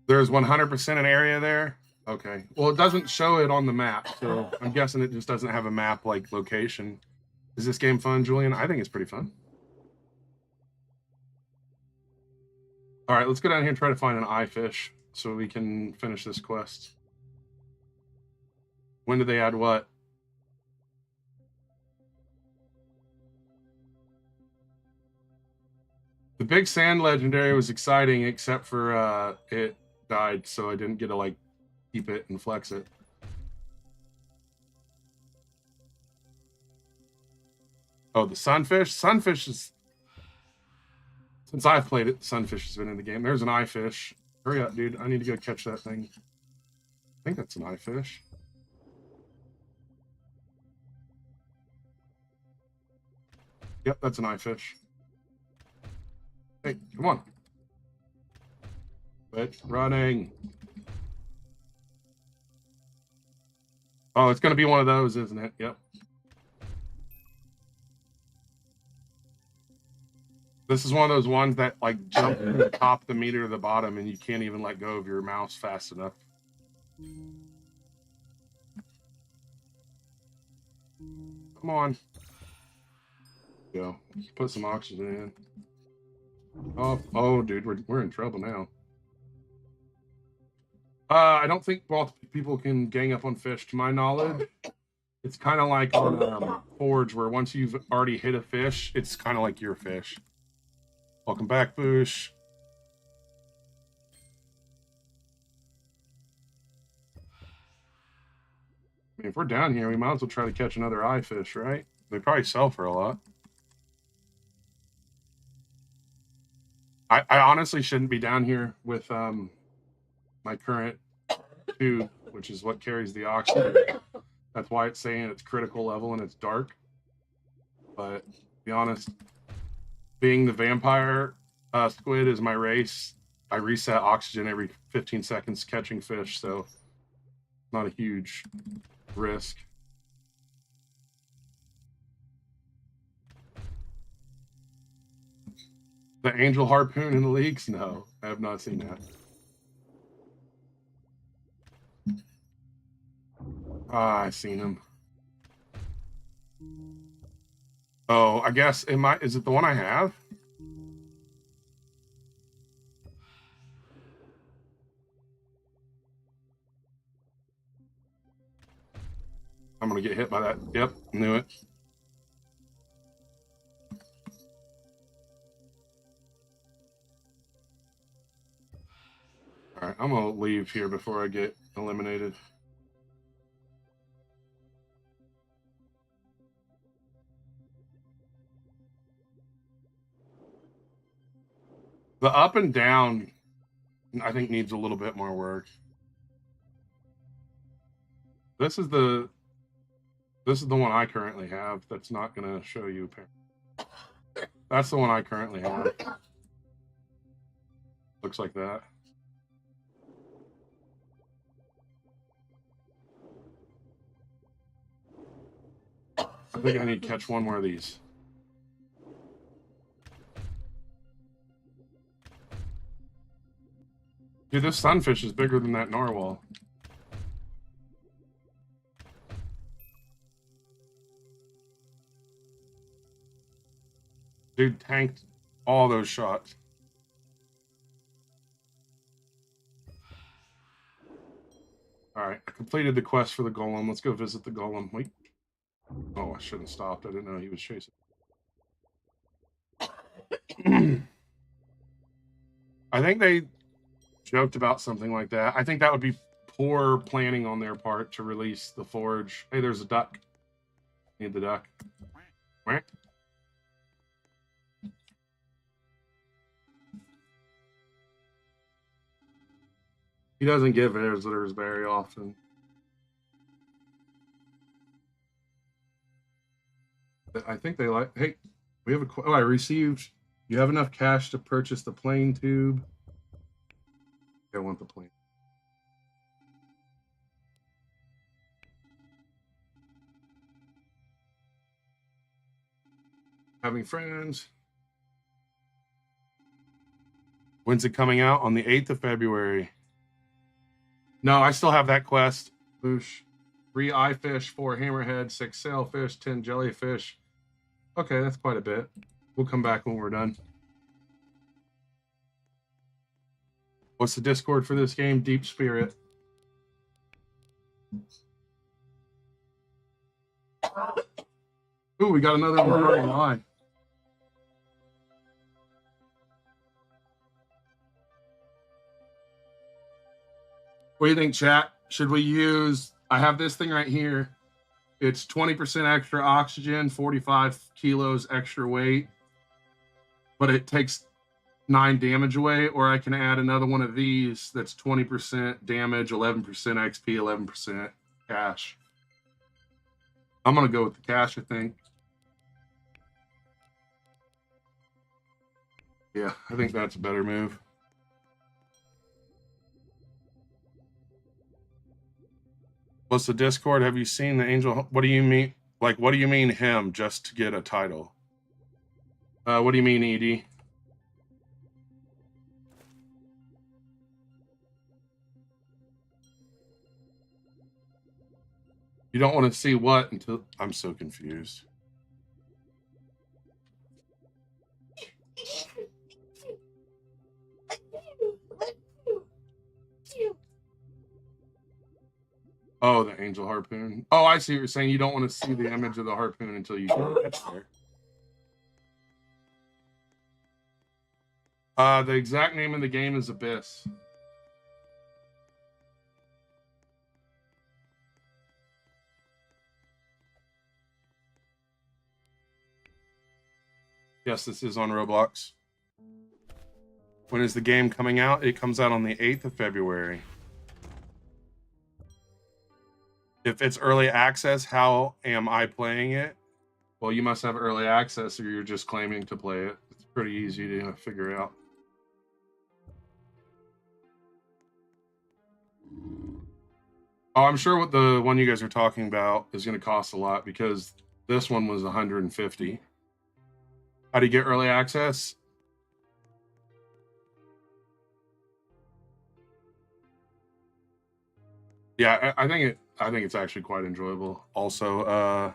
There's 100% an area there? Okay. Well, it doesn't show it on the map, so I'm guessing it just doesn't have a map-like location. Is this game fun, Julian? I think it's pretty fun. All right, let's go down here and try to find an eye fish so we can finish this quest. When did they add what? The Big Sand Legendary was exciting, except for it died, so I didn't get to, like, keep it and flex it. Oh, the Sunfish? Sunfish is... Since I've played it, the Sunfish has been in the game. There's an eye fish. Hurry up, dude. I need to go catch that thing. I think that's an eye fish. Yep, that's an eye fish. Hey, come on. Quit running. Oh, it's going to be one of those, isn't it? Yep. This is one of those ones that, like, jump from the top of the meter to the bottom, and you can't even let go of your mouse fast enough. Come on. Go. Put some oxygen in. Oh, dude, we're in trouble now. I don't think both people can gang up on fish, to my knowledge. It's kind of like on Forge, where once you've already hit a fish, it's kind of like your fish. Welcome back, Boosh. I mean, if we're down here, we might as well try to catch another eye fish, right? They probably sell for a lot. I honestly shouldn't be down here with my current tube, which is what carries the oxygen. That's why it's saying it's critical level and it's dark. But to be honest, being the vampire squid is my race. I reset oxygen every 15 seconds catching fish, so not a huge risk. The angel harpoon in the leaks? No, I have not seen that. Ah, I've seen him. Oh, I guess is it the one I have? I'm gonna get hit by that. Yep, knew it. All right, I'm gonna leave here before I get eliminated. The up and down, I think, needs a little bit more work. This is the one I currently have. That's not gonna show you. That's the one I currently have. Looks like that. I think I need to catch one more of these. Dude, this sunfish is bigger than that narwhal. Dude tanked all those shots. All right, I completed the quest for the golem. Let's go visit the golem. Wait. Oh, I shouldn't have stopped. I didn't know he was chasing. I think they joked about something like that. I think that would be poor planning on their part to release the forge. Hey, there's a duck. Need the duck. Quack. He doesn't give visitors very often. I think they like. Hey, we have a. Oh, I received. You have enough cash to purchase the plane tube. I want the plane. Having friends. When's it coming out? On the 8th of February. No, I still have that quest. Boosh. 3 eye fish, 4 hammerhead, 6 sailfish, 10 jellyfish. Okay, that's quite a bit. We'll come back when we're done. What's the Discord for this game? Deep Spirit. Ooh, we got another one online. What do you think, chat? Should we use... I have this thing right here. It's 20% extra oxygen, 45 kilos extra weight, but it takes 9 damage away, or I can add another one of these that's 20% damage, 11% XP, 11% cash. I'm going to go with the cash, I think. Yeah, I think that's a better move. What's the Discord? Have you seen the angel? What do you mean? Like, what do you mean him just to get a title? What do you mean, Edie? You don't want to see what until... I'm so confused. Oh, the angel harpoon. Oh, I see what you're saying. You don't want to see the image of the harpoon until you get there. The exact name of the game is Abyss. Yes, this is on Roblox. When is the game coming out? It comes out on the 8th of February. If it's early access, how am I playing it? Well, you must have early access or you're just claiming to play it. It's pretty easy to figure out. Oh, I'm sure what the one you guys are talking about is going to cost a lot because this one was 150. How do you get early access? Yeah, I think it's actually quite enjoyable. Also,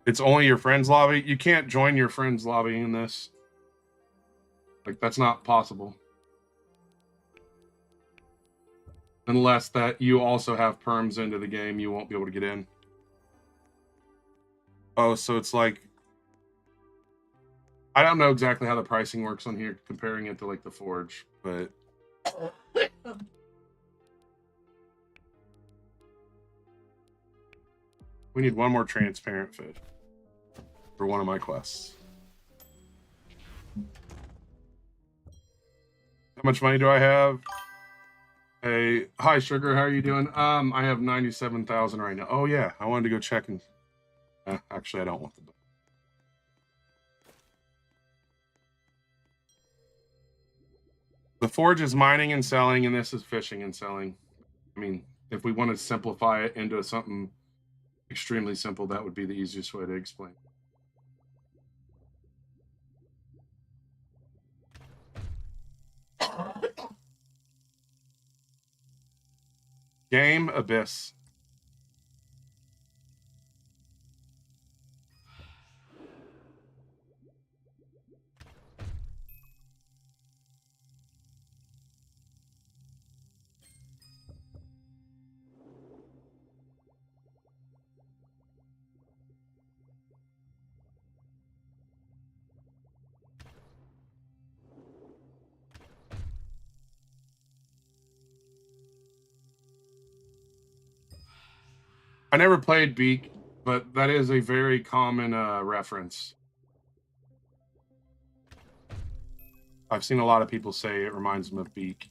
it's only your friend's lobby. You can't join your friend's lobby in this. Like, that's not possible. Unless that you also have perms into the game, you won't be able to get in. Oh, so it's like, I don't know exactly how the pricing works on here, comparing it to like the Forge, but we need one more transparent fish for one of my quests. How much money do I have? Hey, hi Sugar, how are you doing? I have 97,000 right now. Oh yeah, I wanted to go check and actually I don't want the book. The Forge is mining and selling, and this is fishing and selling. I mean, if we want to simplify it into something extremely simple, that would be the easiest way to explain. Game Abyss. I never played Beak, but that is a very common reference. I've seen a lot of people say it reminds them of Beak.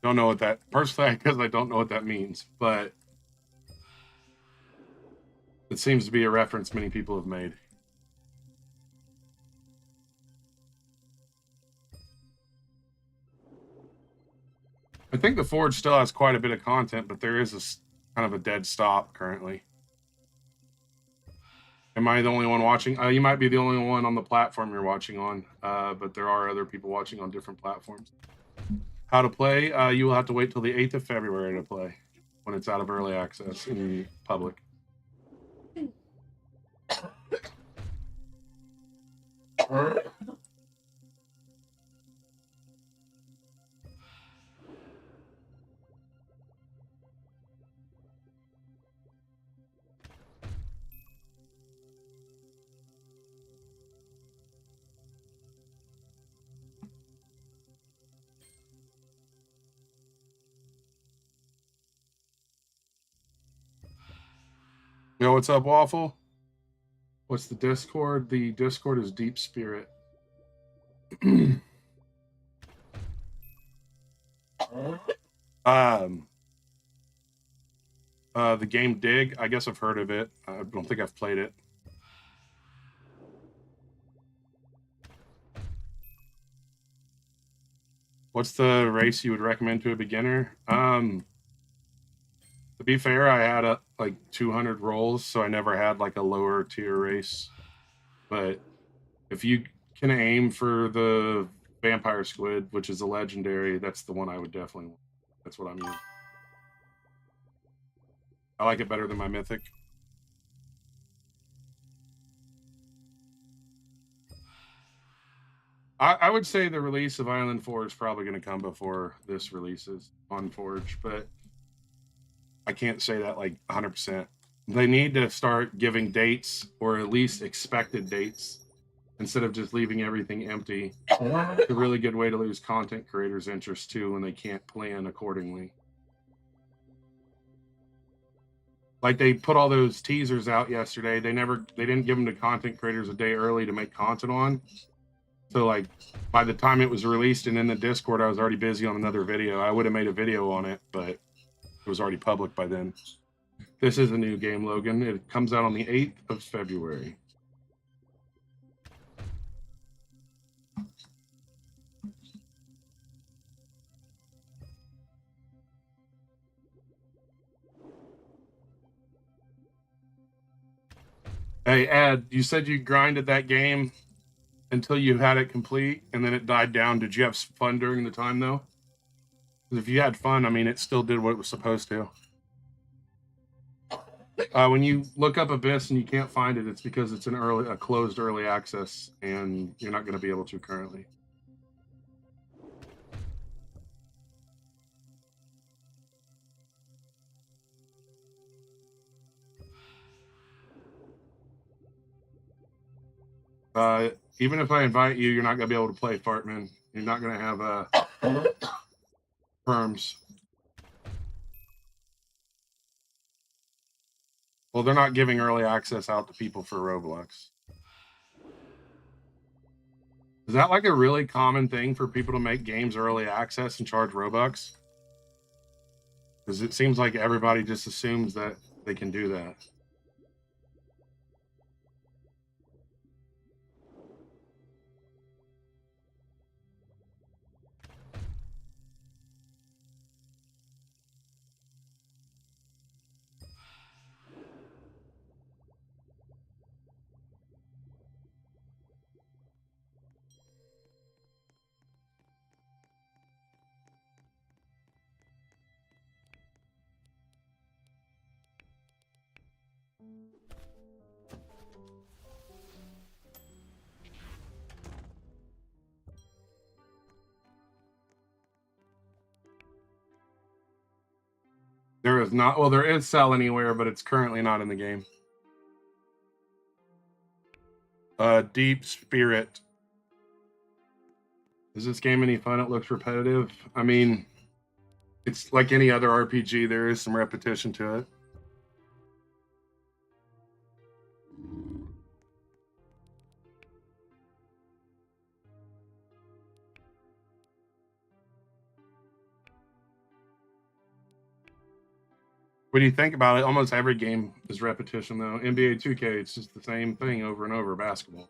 Don't know what that, personally, because I don't know what that means, but it seems to be a reference many people have made. I think the Forge still has quite a bit of content, but there is a kind of a dead stop currently. Am I the only one watching? You might be the only one on the platform you're watching on, but there are other people watching on different platforms. How to play? You will have to wait till the 8th of February to play when it's out of early access in public. Yo, what's up, Waffle? What's the Discord? The Discord is Deep Spirit. um, the game Dig. I guess I've heard of it. I don't think I've played it. What's the race you would recommend to a beginner? To be fair, I had like 200 rolls, so I never had like a lower tier race. But if you can aim for the Vampire Squid, which is a legendary, that's the one I would definitely want. That's what I'm using. I like it better than my Mythic. I would say the release of Island 4 is probably going to come before this releases on Forge, but I can't say that like 100%. They need to start giving dates, or at least expected dates, instead of just leaving everything empty. It's a really good way to lose content creators' interest too when they can't plan accordingly. Like, they put all those teasers out yesterday. They didn't give them to content creators a day early to make content on. So like, by the time it was released and in the Discord, I was already busy on another video. I would have made a video on it, but it was already public by then. This is a new game, Logan. It comes out on the 8th of February. Hey, Ed, you said you grinded that game. until you had it complete, and then it died down. Did you have fun during the time though? Because if you had fun, I mean, it still did what it was supposed to. When you look up Abyss and you can't find it, it's because it's a closed early access, and you're not going to be able to currently. Even if I invite you, you're not going to be able to play Fartman. You're not going to have perms. Well, they're not giving early access out to people for Roblox. Is that like a really common thing for people to make games early access and charge Robux? Because it seems like everybody just assumes that they can do that. There is not. Well, there is Sell Anywhere, but it's currently not in the game. Deep Spirit. Is this game any fun? It looks repetitive. I mean, it's like any other RPG. There is some repetition to it. What do you think about it? Almost every game is repetition, though. NBA 2K, it's just the same thing over and over. Basketball.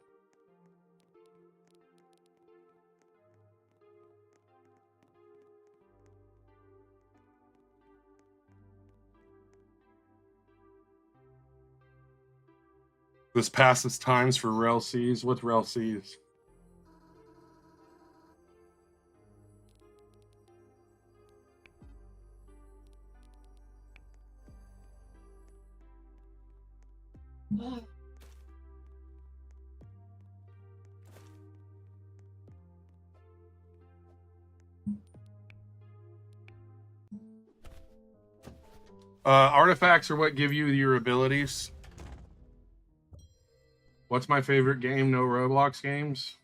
This passes times for Rel Cs. What's Rel Cs? Artifacts are what give you your abilities. What's my favorite game? No Roblox games.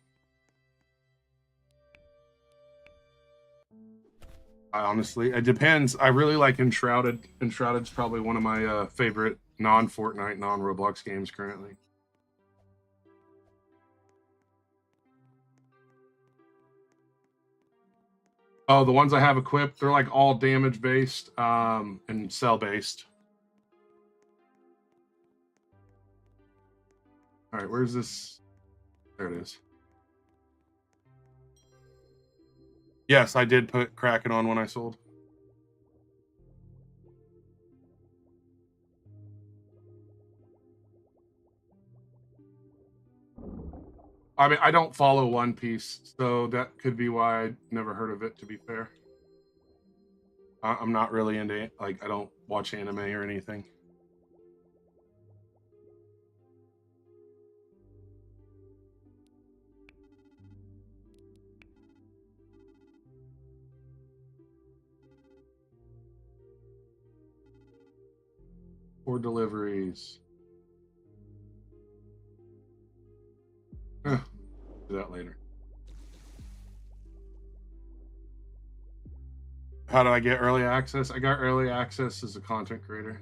Honestly, it depends. I really like Enshrouded. Enshrouded's probably one of my favorite non-Fortnite, non-Roblox games currently. Oh, the ones I have equipped, they're like all damage based and cell based. All right, where's this? There it is. Yes, I did put Kraken on when I sold. I mean, I don't follow One Piece, so that could be why I never heard of it, to be fair. I'm not really into it. Like, I don't watch anime or anything. Or deliveries. Do that later. How did I get early access? I got early access as a content creator.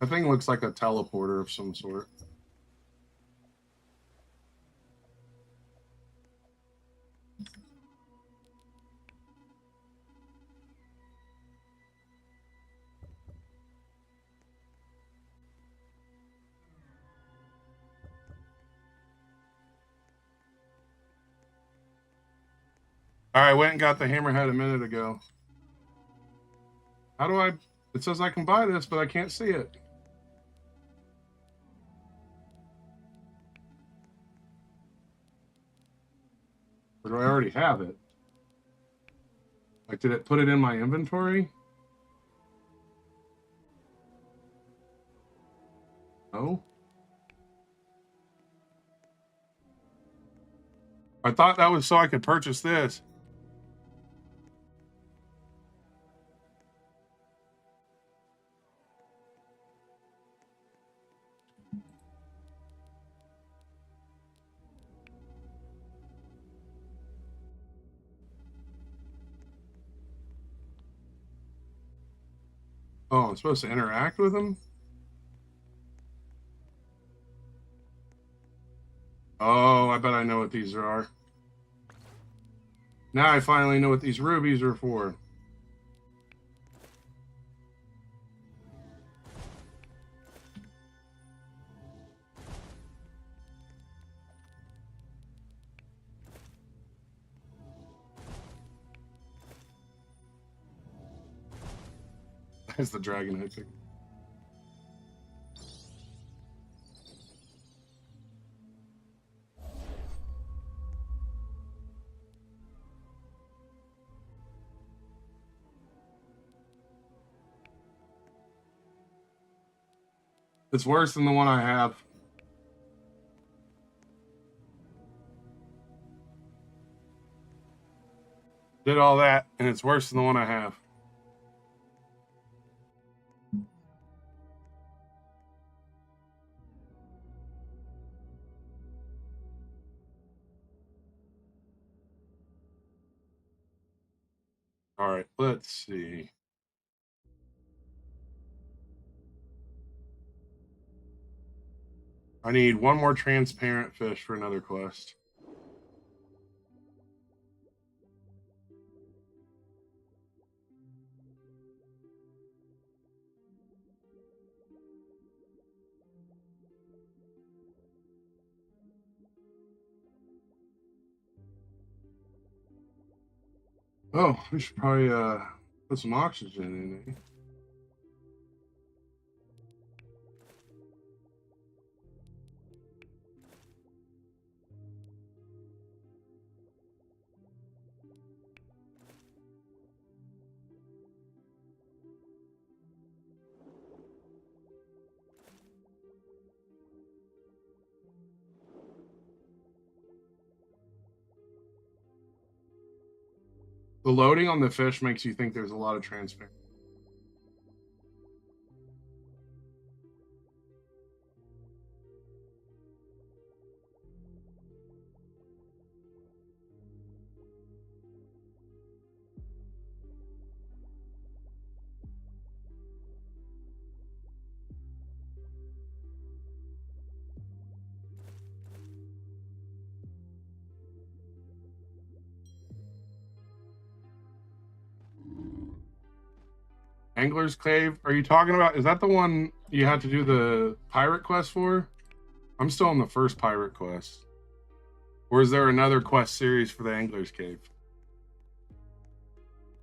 That thing looks like a teleporter of some sort. All right, went and got the hammerhead a minute ago. How do I? It says I can buy this, but I can't see it. Or do I already have it? Like, did it put it in my inventory? No. I thought that was so I could purchase this. Oh, I'm supposed to interact with him? Oh, I bet I know what these are. Now I finally know what these rubies are for. That's the dragon, I think. It's worse than the one I have. Did all that, and it's worse than the one I have. All right, let's see. I need one more transparent fish for another quest. Oh, we should probably put some oxygen in it. The loading on the fish makes you think there's a lot of transparency. Angler's Cave. Are you talking about? Is that the one you had to do the pirate quest for? I'm still on the first pirate quest. Or is there another quest series for the Angler's Cave?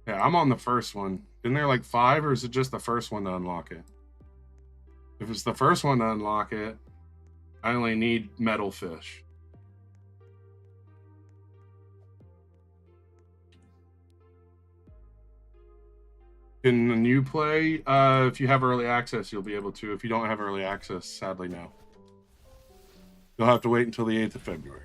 Yeah, I'm on the first one. Isn't there like 5, or is it just the first one to unlock it? If it's the first one to unlock it, I only need metal fish. Can you play? If you have early access, you'll be able to. If you don't have early access, sadly, no. You'll have to wait until the 8th of February.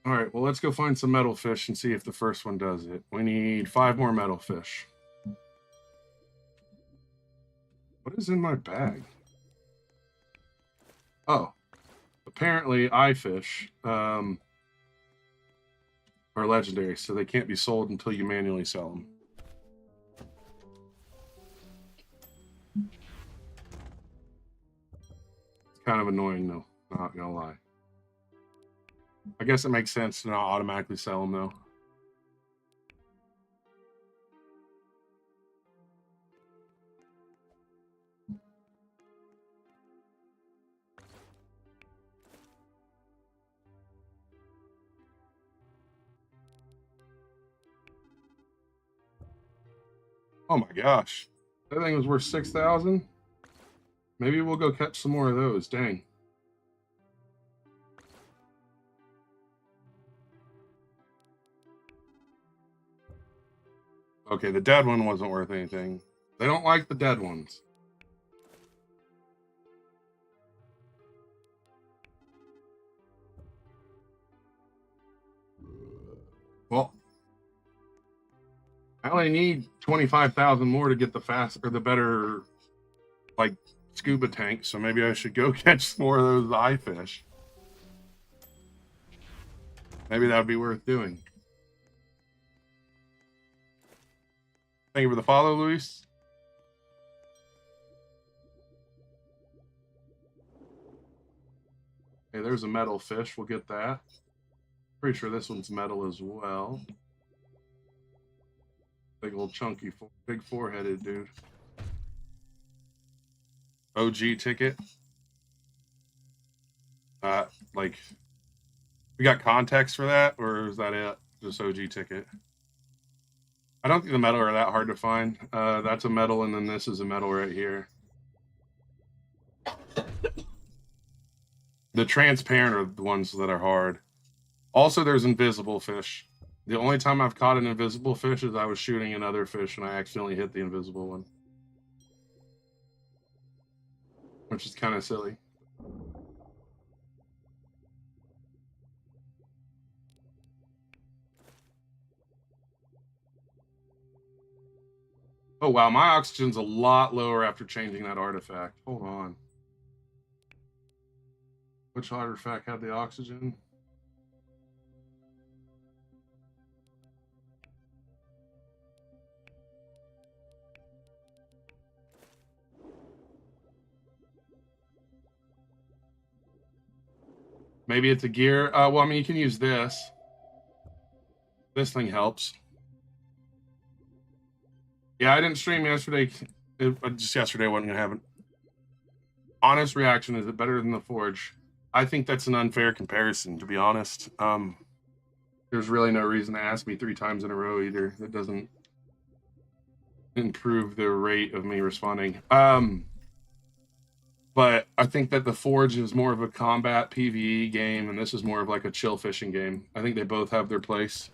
All right, well, let's go find some metal fish and see if the first one does it. We need 5 more metal fish. What is in my bag? Oh, apparently iFish are legendary, so they can't be sold until you manually sell them. kind of annoying though, not gonna lie. I guess it makes sense to not automatically sell them though. Oh my gosh. That thing was worth 6,000. Maybe we'll go catch some more of those. Dang. Okay, the dead one wasn't worth anything. They don't like the dead ones. Well, I only need 25,000 more to get the fast or the better, like, scuba tank. So maybe I should go catch some more of those eye fish. Maybe that would be worth doing. Thank you for the follow, Luis. Hey, there's a metal fish. We'll get that. Pretty sure this one's metal as well. Big old chunky, big four-headed dude. OG ticket. Like, we got context for that, or is that it? Just OG ticket. I don't think the metal are that hard to find. That's a metal, and then this is a metal right here. The transparent are the ones that are hard. Also, there's invisible fish. The only time I've caught an invisible fish is I was shooting another fish and I accidentally hit the invisible one. Which is kind of silly. Oh wow, my oxygen's a lot lower after changing that artifact. Hold on. Which artifact had the oxygen? Maybe it's a gear. Well, I mean, you can use this. This thing helps. Yeah, I didn't stream yesterday. Just yesterday, I wasn't going to have it. Honest reaction, is it better than the Forge? I think that's an unfair comparison, to be honest. There's really no reason to ask me 3 times in a row either. That doesn't improve the rate of me responding. But I think that the Forge is more of a combat PvE game, and this is more of like a chill fishing game. I think they both have their place.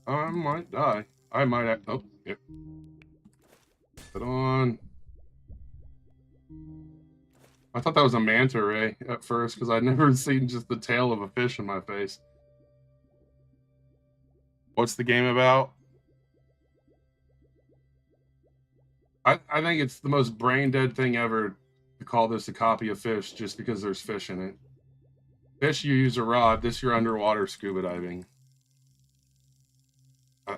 I might die. I might have. Oh, yep. Put on. I thought that was a manta ray at first because I'd never seen just the tail of a fish in my face. What's the game about? I think it's the most brain dead thing ever to call this a copy of Fish just because there's fish in it. Fish, you use a rod. This, you're underwater scuba diving.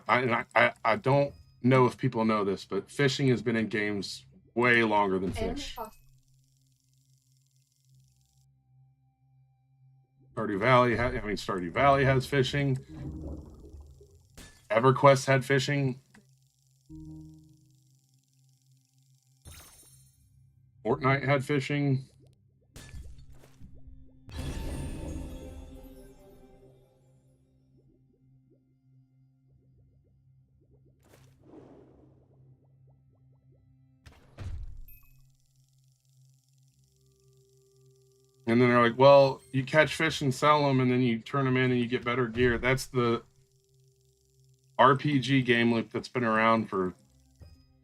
I don't know if people know this, but fishing has been in games way longer than Fish. Stardew Valley has fishing. EverQuest had fishing. Fortnite had fishing. And then they're like, well, you catch fish and sell them, and then you turn them in and you get better gear. That's the RPG game loop that's been around for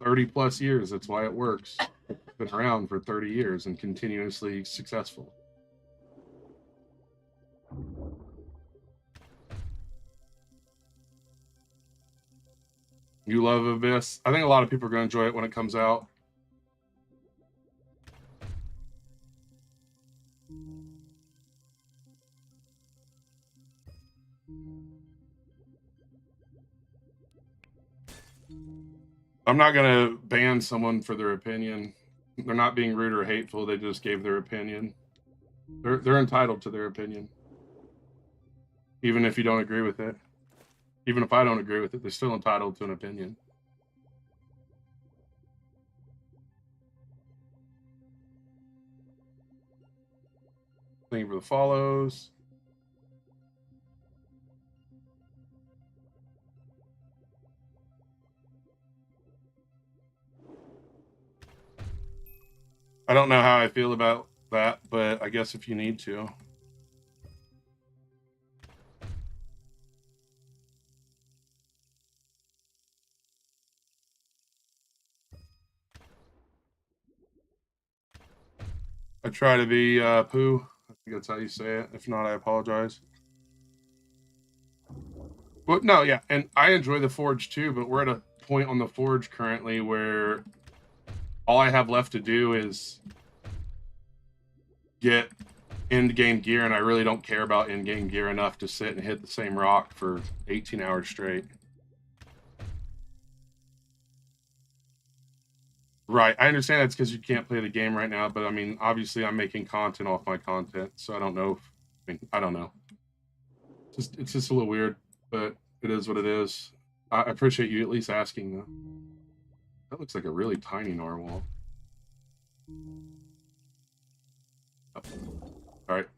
30 plus years. That's why it works. It's been around for 30 years and continuously successful. You love Abyss. I think a lot of people are going to enjoy it when it comes out. I'm not going to ban someone for their opinion. They're not being rude or hateful. They just gave their opinion. They're entitled to their opinion. Even if you don't agree with it. Even if I don't agree with it, they're still entitled to an opinion. Thank you for the follows. I don't know how I feel about that, but I guess if you need to. I try to be poo. I think that's how you say it. If not, I apologize. But no, yeah, and I enjoy the Forge too, but we're at a point on the Forge currently where all I have left to do is get end-game gear, and I really don't care about end-game gear enough to sit and hit the same rock for 18 hours straight. Right, I understand that's because you can't play the game right now, but I mean, obviously I'm making content off my content, so I don't know. I don't know. It's just a little weird, but it is what it is. I appreciate you at least asking, though. That looks like a really tiny narwhal. Oh. All right.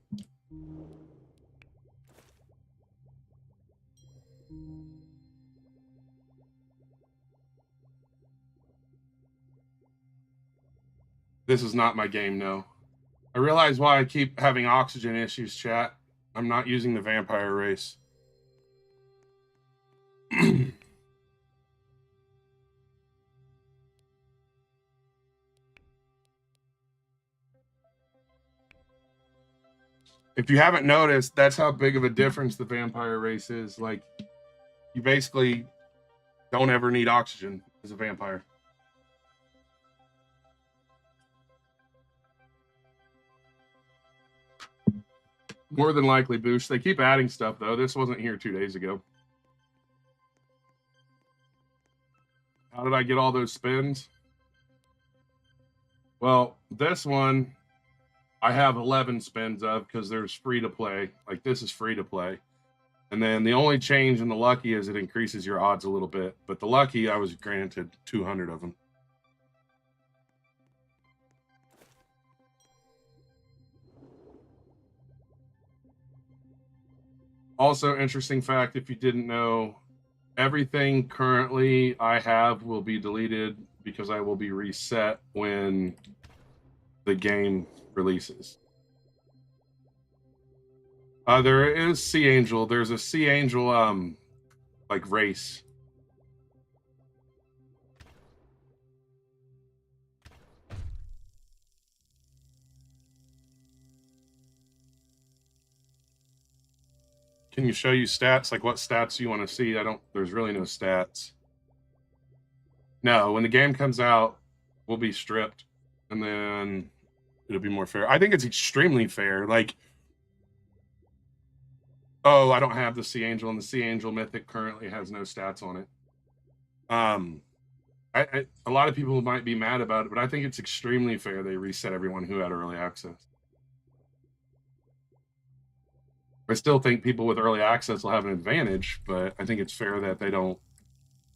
This is not my game, no. I realize why I keep having oxygen issues, chat. I'm not using the vampire race. If you haven't noticed, that's how big of a difference the vampire race is. Like, you basically don't ever need oxygen as a vampire. More than likely, Boosh. They keep adding stuff, though. This wasn't here 2 days ago. How did I get all those spins? Well, this one I have 11 spins of because there's free to play. Like, this is free to play. And then the only change in the lucky is it increases your odds a little bit. But the lucky, I was granted 200 of them. Also, interesting fact, if you didn't know, everything currently I have will be deleted because I will be reset when the game releases. There is Sea Angel. There's a Sea Angel like race. Can you show you stats? Like, what stats do you want to see? There's really no stats. No, when the game comes out, we'll be stripped, and then it'll be more fair. I think it's extremely fair. Like, oh, I don't have the Sea Angel, and the Sea Angel Mythic currently has no stats on it. A lot of people might be mad about it, but I think it's extremely fair they reset everyone who had early access. I still think people with early access will have an advantage, but I think it's fair that they don't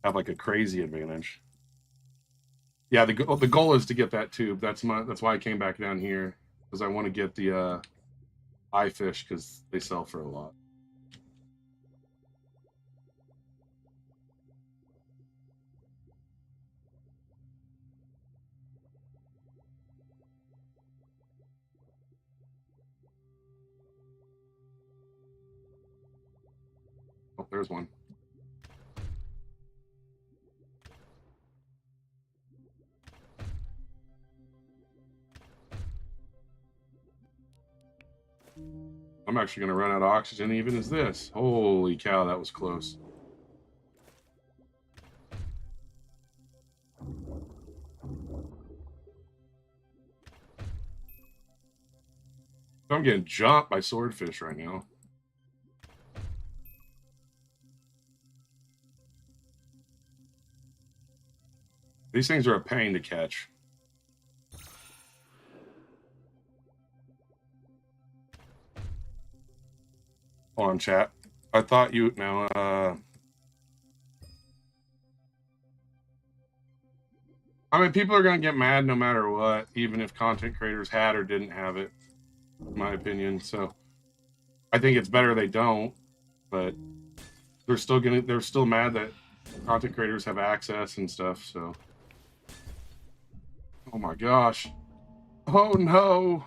have like a crazy advantage. Yeah, the goal is to get that tube. That's why I came back down here, because I want to get the eye fish because they sell for a lot. Oh, there's one. I'm actually going to run out of oxygen even as this. Holy cow, that was close. I'm getting jumped by swordfish right now. These things are a pain to catch. Hold on, chat. I thought you now. I mean, people are gonna get mad no matter what, even if content creators had or didn't have it, in my opinion. So, I think it's better they don't. But they're still mad that content creators have access and stuff. So, oh my gosh, oh no.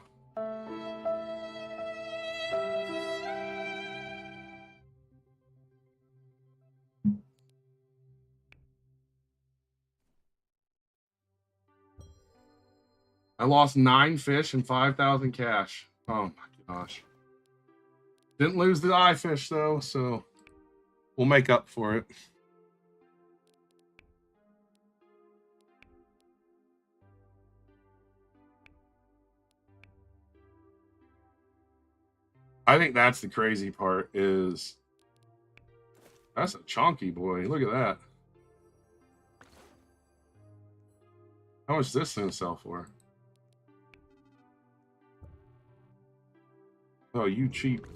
I lost 9 fish and 5,000 cash. Oh my gosh. Didn't lose the eye fish though, so we'll make up for it. I think that's the crazy part is that's a chunky boy. Look at that. How much is this thing sell for? Oh, you cheap.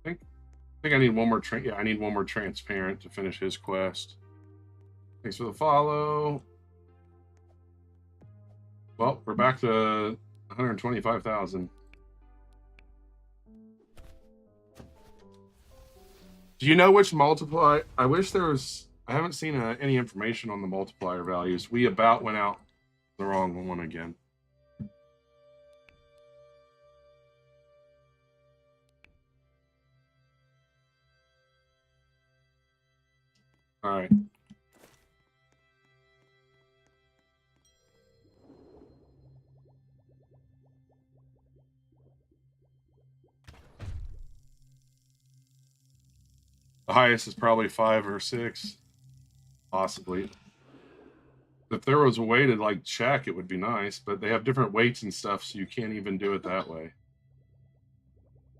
I think I need one more. Yeah, I need one more transparent to finish his quest. Thanks for the follow. Well, we're back to 125,000. Do you know which multiply? I wish there was. I haven't seen any information on the multiplier values. We about went out the wrong one again. All right. The highest is probably 5 or 6, possibly. If there was a way to like check, it would be nice, but they have different weights and stuff, so you can't even do it that way.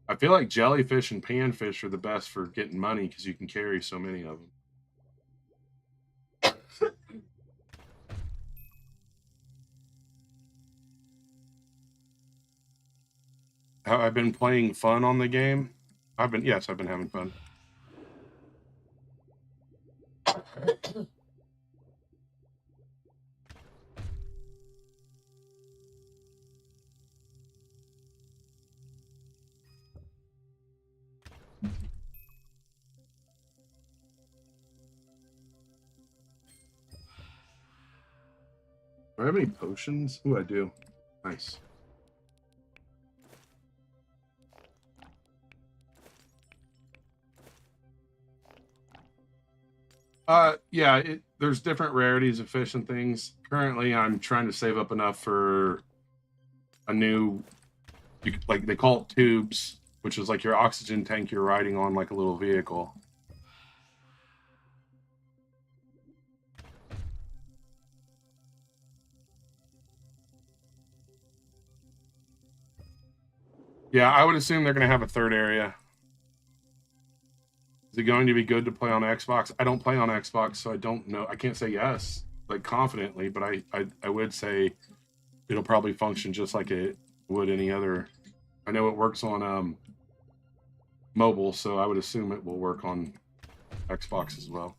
I feel like jellyfish and panfish are the best for getting money because you can carry so many of them. Have I been playing fun on the game? Yes, I've been having fun. Do I have any potions? Ooh, I do. Nice. Yeah, there's different rarities of fish and things. Currently, I'm trying to save up enough for a new, like they call it tubes, which is like your oxygen tank you're riding on like a little vehicle. Yeah, I would assume they're going to have a third area. Is it going to be good to play on Xbox? I don't play on Xbox, so I don't know. I can't say yes, like confidently, but I would say it'll probably function just like it would any other. I know it works on mobile, so I would assume it will work on Xbox as well.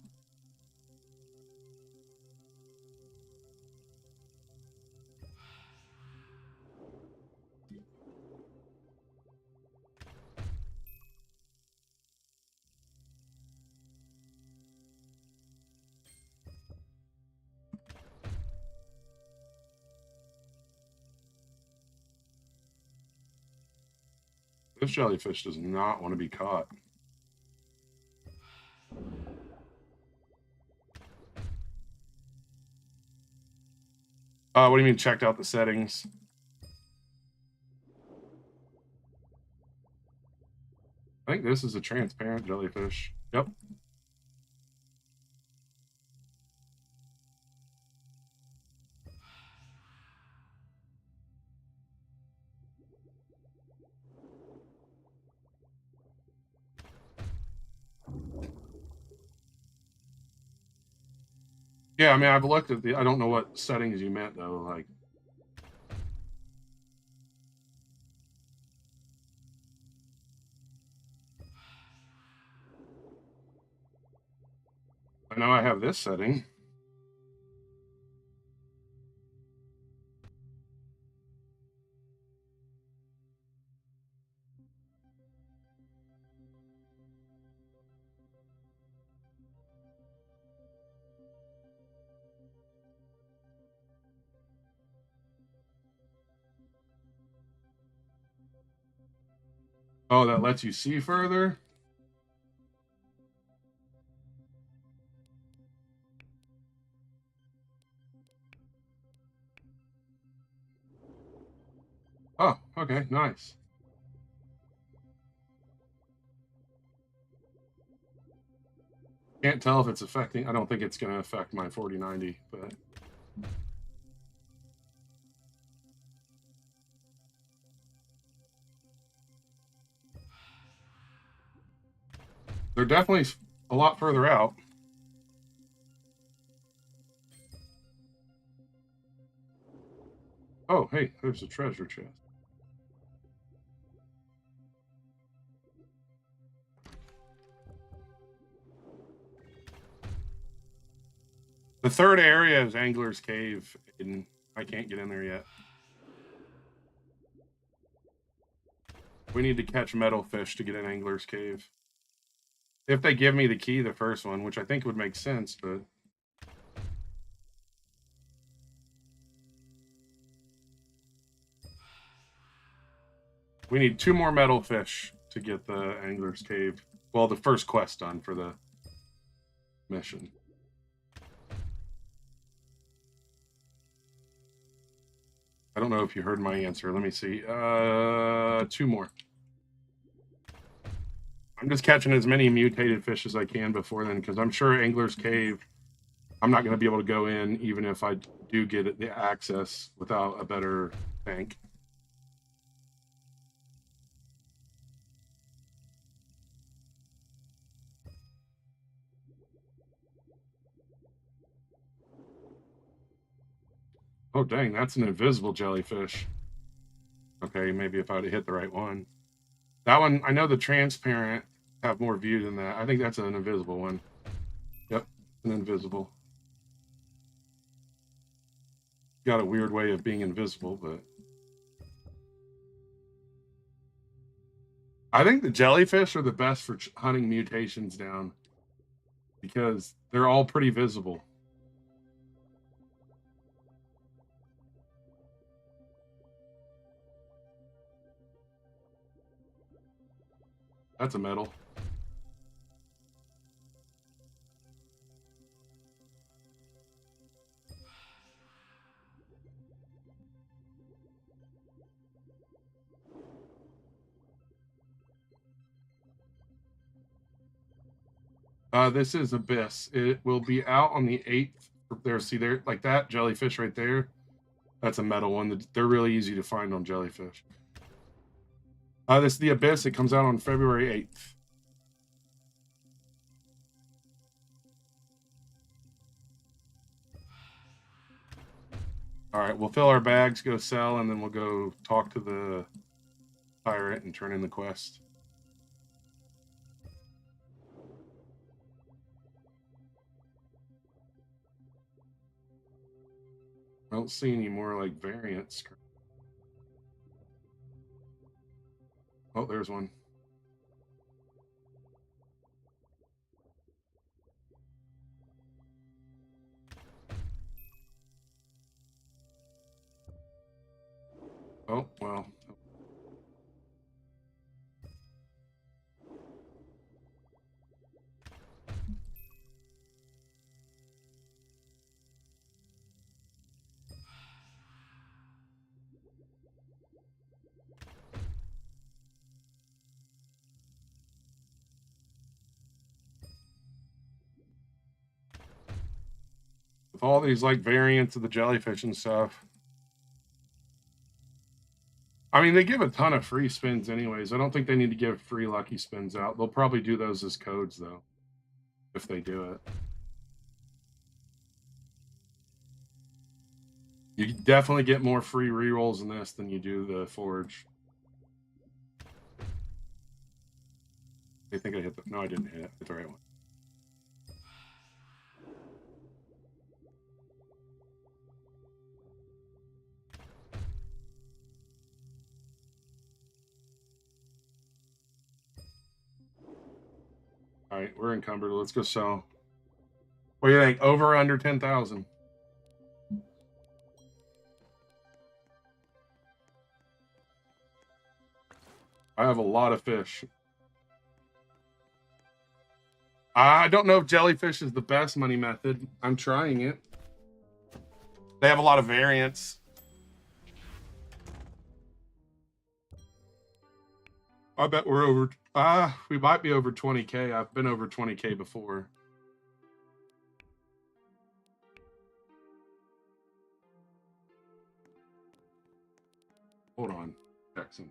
This jellyfish does not want to be caught. What do you mean checked out the settings? I think this is a transparent jellyfish. Yep. Yeah, I mean, I've looked at I don't know what settings you meant, though. Like, I know I have this setting. Oh, that lets you see further? Oh, okay, nice. Can't tell if it's affecting. I don't think it's going to affect my 4090, but they're definitely a lot further out. Oh, hey, there's a treasure chest. The third area is Angler's Cave, and I can't get in there yet. We need to catch metal fish to get in Angler's Cave. If they give me the key, the first one, which I think would make sense, but we need 2 more metal fish to get the Angler's Cave. Well, the first quest done for the mission. I don't know if you heard my answer. Let me see. 2 more. I'm just catching as many mutated fish as I can before then, because I'm sure Angler's Cave, I'm not going to be able to go in, even if I do get the access without a better tank. Oh, dang, that's an invisible jellyfish. Okay, maybe if I'd have hit the right one. That one, I know the transparent have more view than that. I think that's an invisible one. Yep, an invisible. Got a weird way of being invisible, but I think the jellyfish are the best for hunting mutations down because they're all pretty visible. That's a metal. This is Abyss. It will be out on the 8th. There, see there, like that jellyfish right there. That's a metal one. They're really easy to find on jellyfish. This is the Abyss. It comes out on February 8th. All right, we'll fill our bags, go sell, and then we'll go talk to the pirate and turn in the quest. I don't see any more like variants. Oh, there's one. Oh, well. all these like variants of the jellyfish and stuff. I mean, they give a ton of free spins anyways. I don't think they need to give free lucky spins out. They'll probably do those as codes though, if they do it. You definitely get more free rerolls in this than you do the Forge. I think I hit the... No, I didn't hit it. It's the right one. All right, we're encumbered. Let's go sell. What do you think? Over or under 10,000? I have a lot of fish. I don't know if jellyfish is the best money method. I'm trying it. They have a lot of variants. I bet we're over... we might be over 20K. I've been over 20K before. Hold on, Jackson.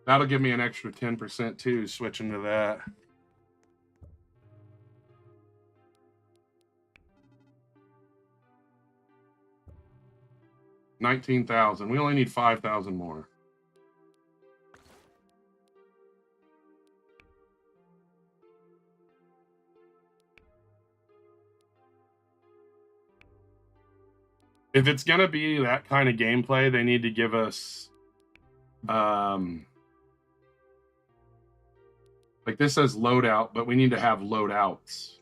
That'll give me an extra 10% too, switching to that. $19,000. We only need 5,000 more. If it's gonna be that kind of gameplay, they need to give us like this says loadout, but we need to have loadouts.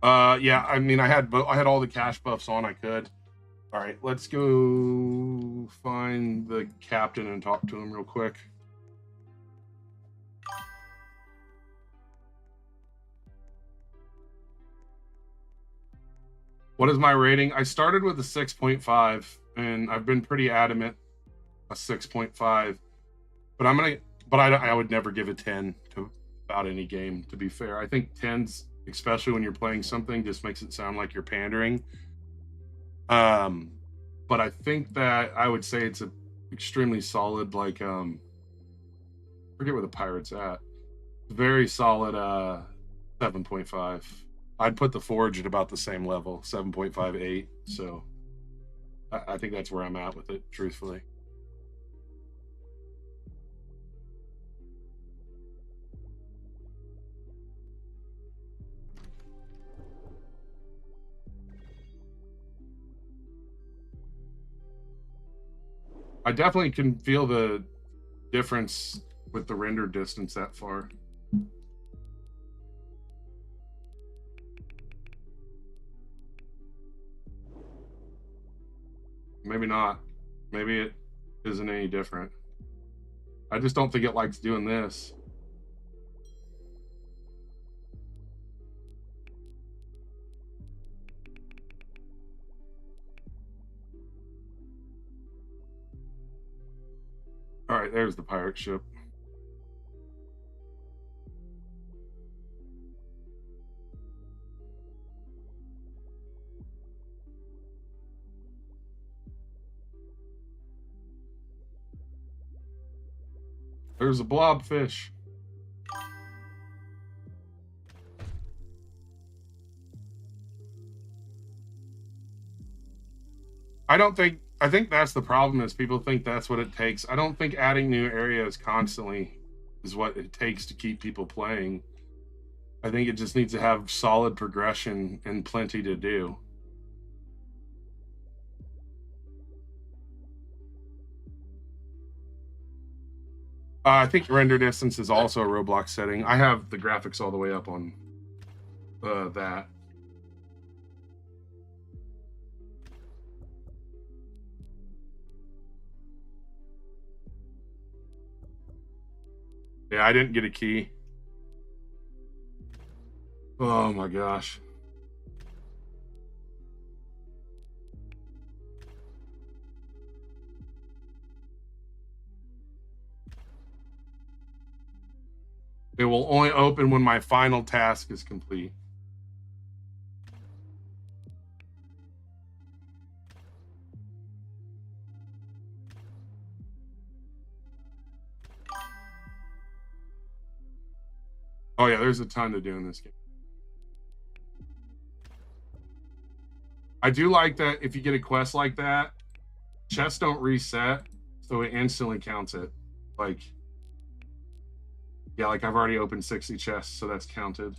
Yeah, I mean, I had all the cash buffs on. I could. All right, let's go find the captain and talk to him real quick. What is my rating? I started with a 6.5, and I've been pretty adamant a 6.5. But I would never give a 10 to about any game. To be fair, I think 10s, especially when you're playing something, just makes it sound like you're pandering. But I think that I would say it's a extremely solid, like forget where the pirate's at. Very solid 7.5. I'd put the Forge at about the same level, 7.58. So I think that's where I'm at with it, truthfully. I definitely can feel the difference with the render distance that far. Maybe not. Maybe it isn't any different. I just don't think it likes doing this. All right, there's the pirate ship. There's a blobfish. I think that's the problem is people think that's what it takes. I don't think adding new areas constantly is what it takes to keep people playing. I think it just needs to have solid progression and plenty to do. I think render distance is also a Roblox setting. I have the graphics all the way up on that. Yeah, I didn't get a key. Oh my gosh. It will only open when my final task is complete. Oh yeah, there's a ton to do in this game. I do like that if you get a quest like that, chests don't reset, so it instantly counts it. Like, yeah, like I've already opened 60 chests, so that's counted.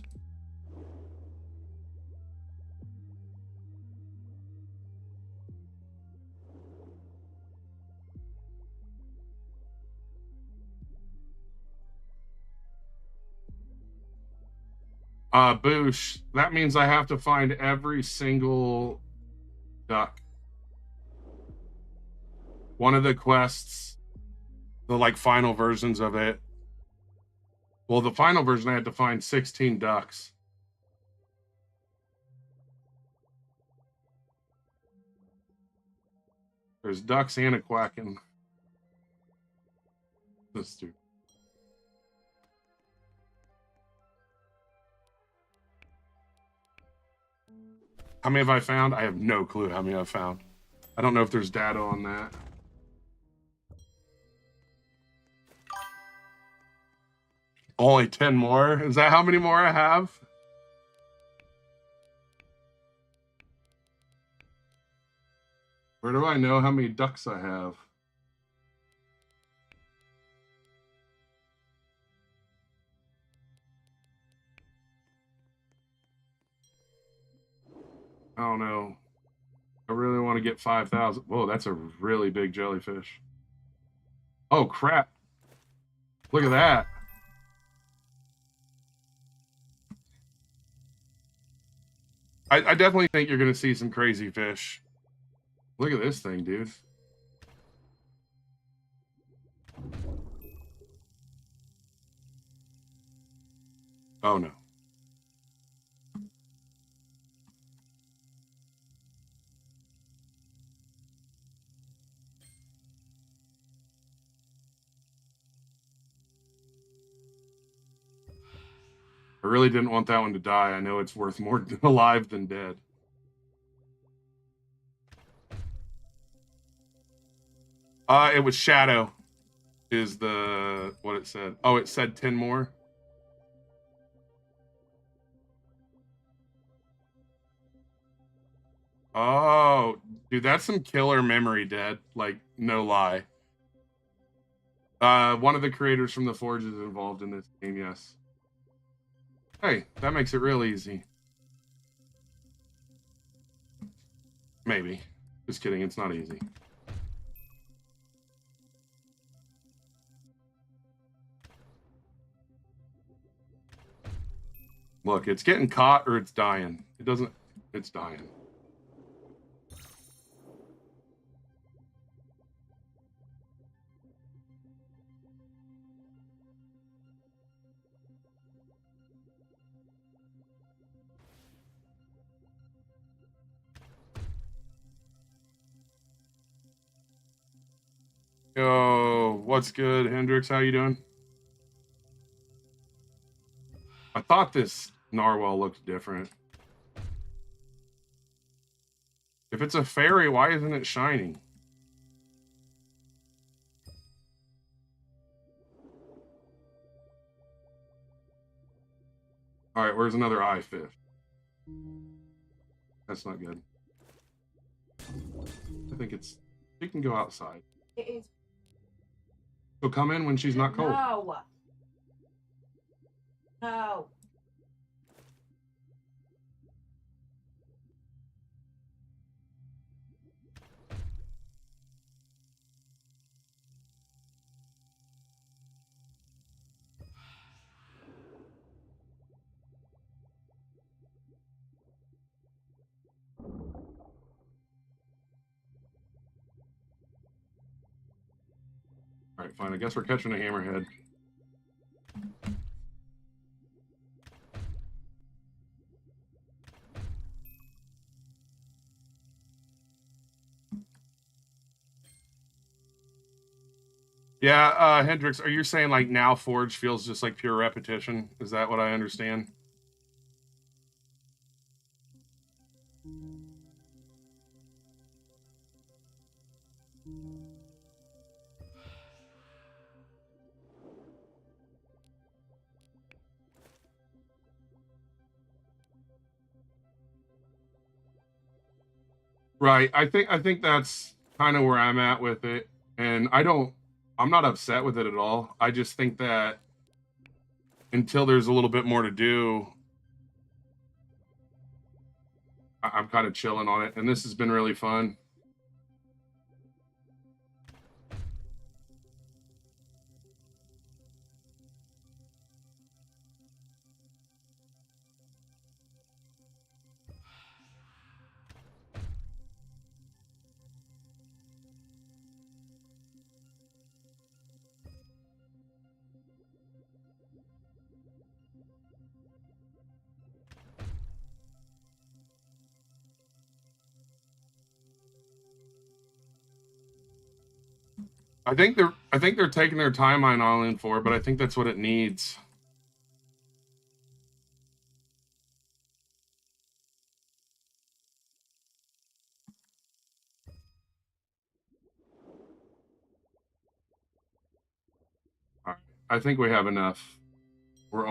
Boosh, that means I have to find every single duck. One of the quests, the like final versions of it. Well, the final version I had to find 16 ducks. There's ducks and a quacking. This dude. How many have I found? I have no clue how many I've found. I don't know if there's data on that. Only 10 more? Is that how many more I have? Where do I know how many ducks I have? I don't know. I really want to get 5,000. Whoa, that's a really big jellyfish. Oh, crap. Look at that. I definitely think you're going to see some crazy fish. Look at this thing, dude. Oh, no. I really didn't want that one to die. I know it's worth more alive than dead. It was Shadow is the what it said. Oh, it said 10 more. Oh, dude, that's some killer memory, Dead. Like, no lie. One of the creators from the Forge is involved in this game, yes. Hey, that makes it real easy. Maybe. Just kidding, it's not easy. Look, it's getting caught or it's dying. It doesn't, it's dying. Yo, what's good, Hendrix? How you doing? I thought this narwhal looked different. If it's a fairy, why isn't it shining? All right, where's another eye fish? That's not good. I think it's. She can go outside. It is. So come in when she's not cold. No. No. All right, fine. I guess we're catching a hammerhead. Yeah, Hendrix, are you saying like now Forge feels just like pure repetition? Is that what I understand? Right. I think that's kind of where I'm at with it. And I'm not upset with it at all. I just think that until there's a little bit more to do, I'm kind of chilling on it. And this has been really fun. I think they're taking their time on Island 4, but I think that's what it needs. All right. I think we have enough. We're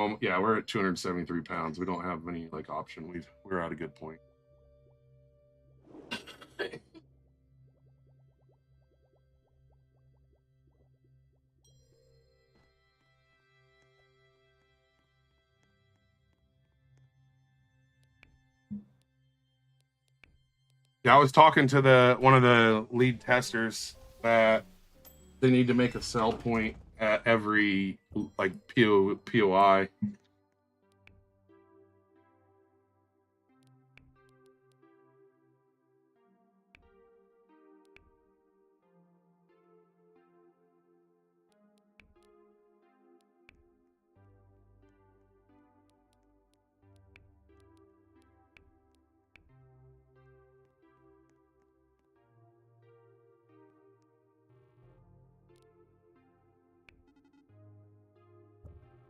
at 273 pounds. We don't have any like option. We're at a good point. Yeah, I was talking to the one of the lead testers that they need to make a sell point at every like POI.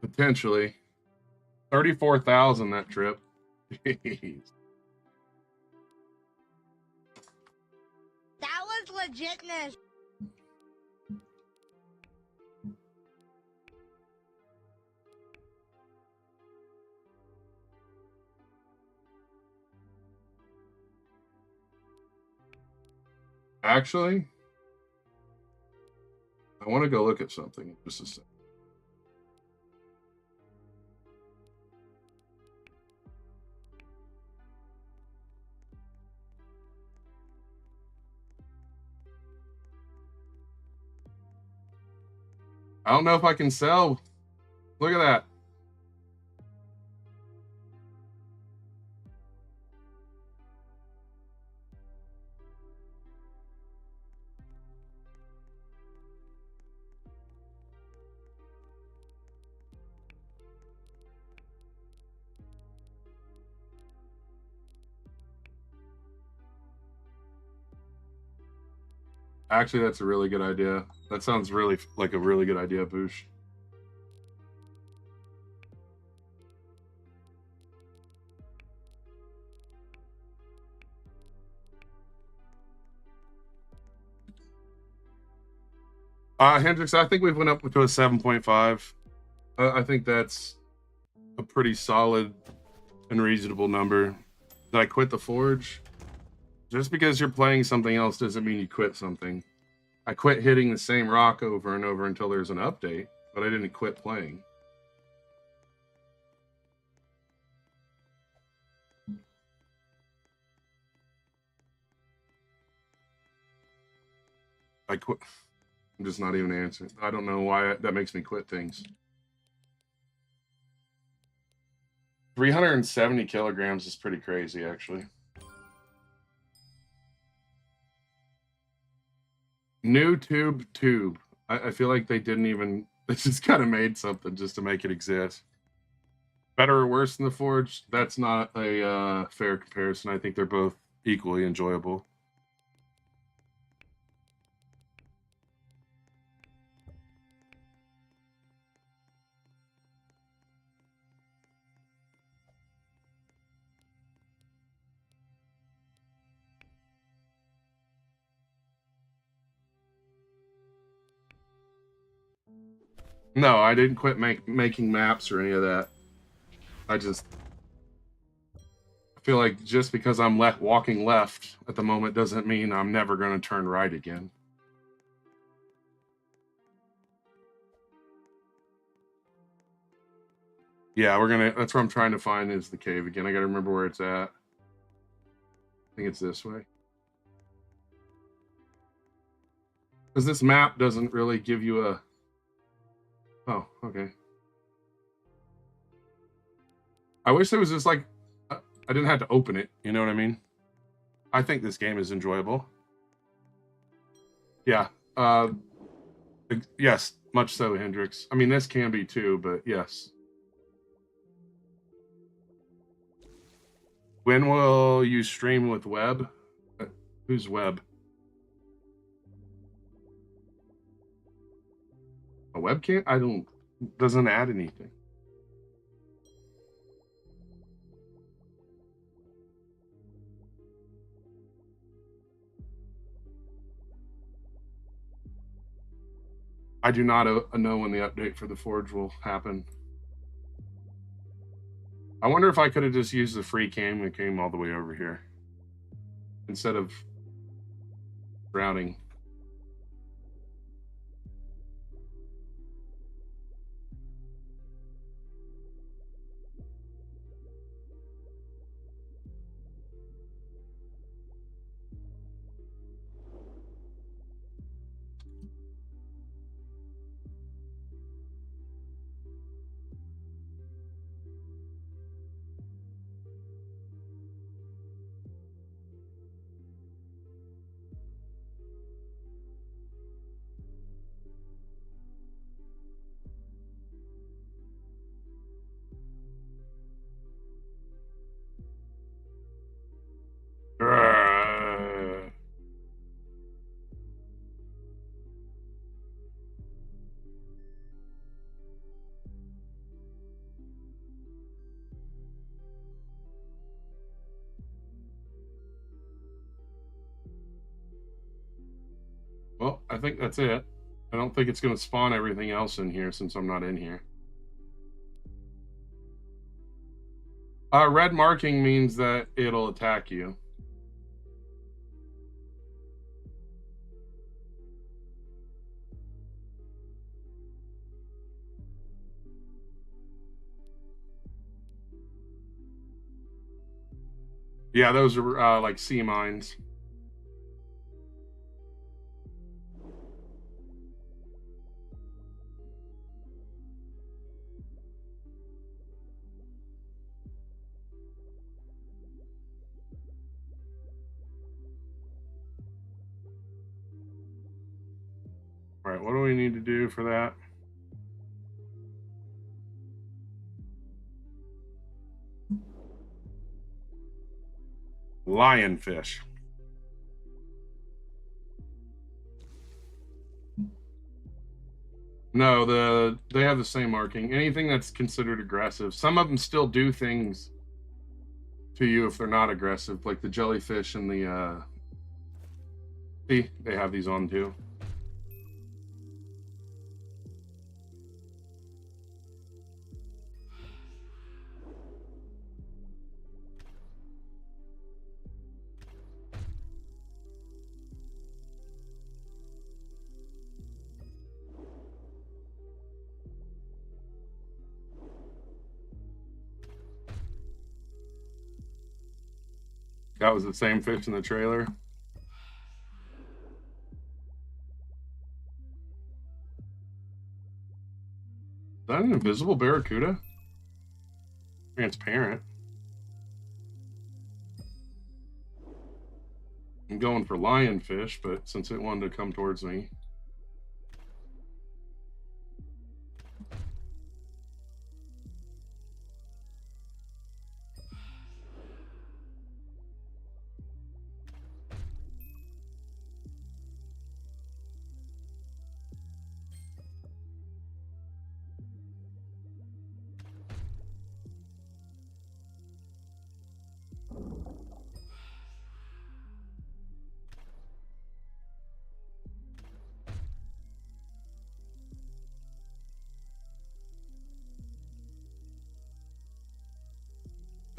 Potentially 34,000 that trip. Jeez. That was legitness. Actually, I want to go look at something in just a second. I don't know if I can sell. Look at that. Actually, that's a really good idea. That sounds really like a really good idea, Boosh. Hendrix, I think we've went up to a 7.5. I think that's a pretty solid and reasonable number. Did I quit the Forge? Just because you're playing something else doesn't mean you quit something. I quit hitting the same rock over and over until there's an update, but I didn't quit playing. I quit. I'm just not even answering. I don't know why that makes me quit things. 370 kilograms is pretty crazy, actually. New tube. I feel like they didn't even. They just kind of made something just to make it exist. Better or worse than the Forge? That's not a fair comparison. I think they're both equally enjoyable. No, I didn't quit making maps or any of that. I just feel like just because I'm walking left at the moment doesn't mean I'm never going to turn right again. Yeah, that's what I'm trying to find is the cave again. I got to remember where it's at. I think it's this way. Because this map doesn't really give you a... Oh, okay. I wish there was just like... I didn't have to open it, you know what I mean? I think this game is enjoyable. Yeah. Yes, much so, Hendrix. I mean, this can be too, but yes. When will you stream with Web? Who's Web? A webcam? I don't... Doesn't add anything. I do not know when the update for the Forge will happen. I wonder if I could have just used the free cam and came all the way over here instead of routing. Well, I think that's it. I don't think it's going to spawn everything else in here since I'm not in here. Red marking means that it'll attack you. Yeah, those are like sea mines. All right, what do we need to do for that? Lionfish. No, they have the same marking. Anything that's considered aggressive. Some of them still do things to you if they're not aggressive, like the jellyfish and the see, they have these on too. That was the same fish in the trailer. Is that an invisible barracuda? Transparent. I'm going for lionfish, but since it wanted to come towards me.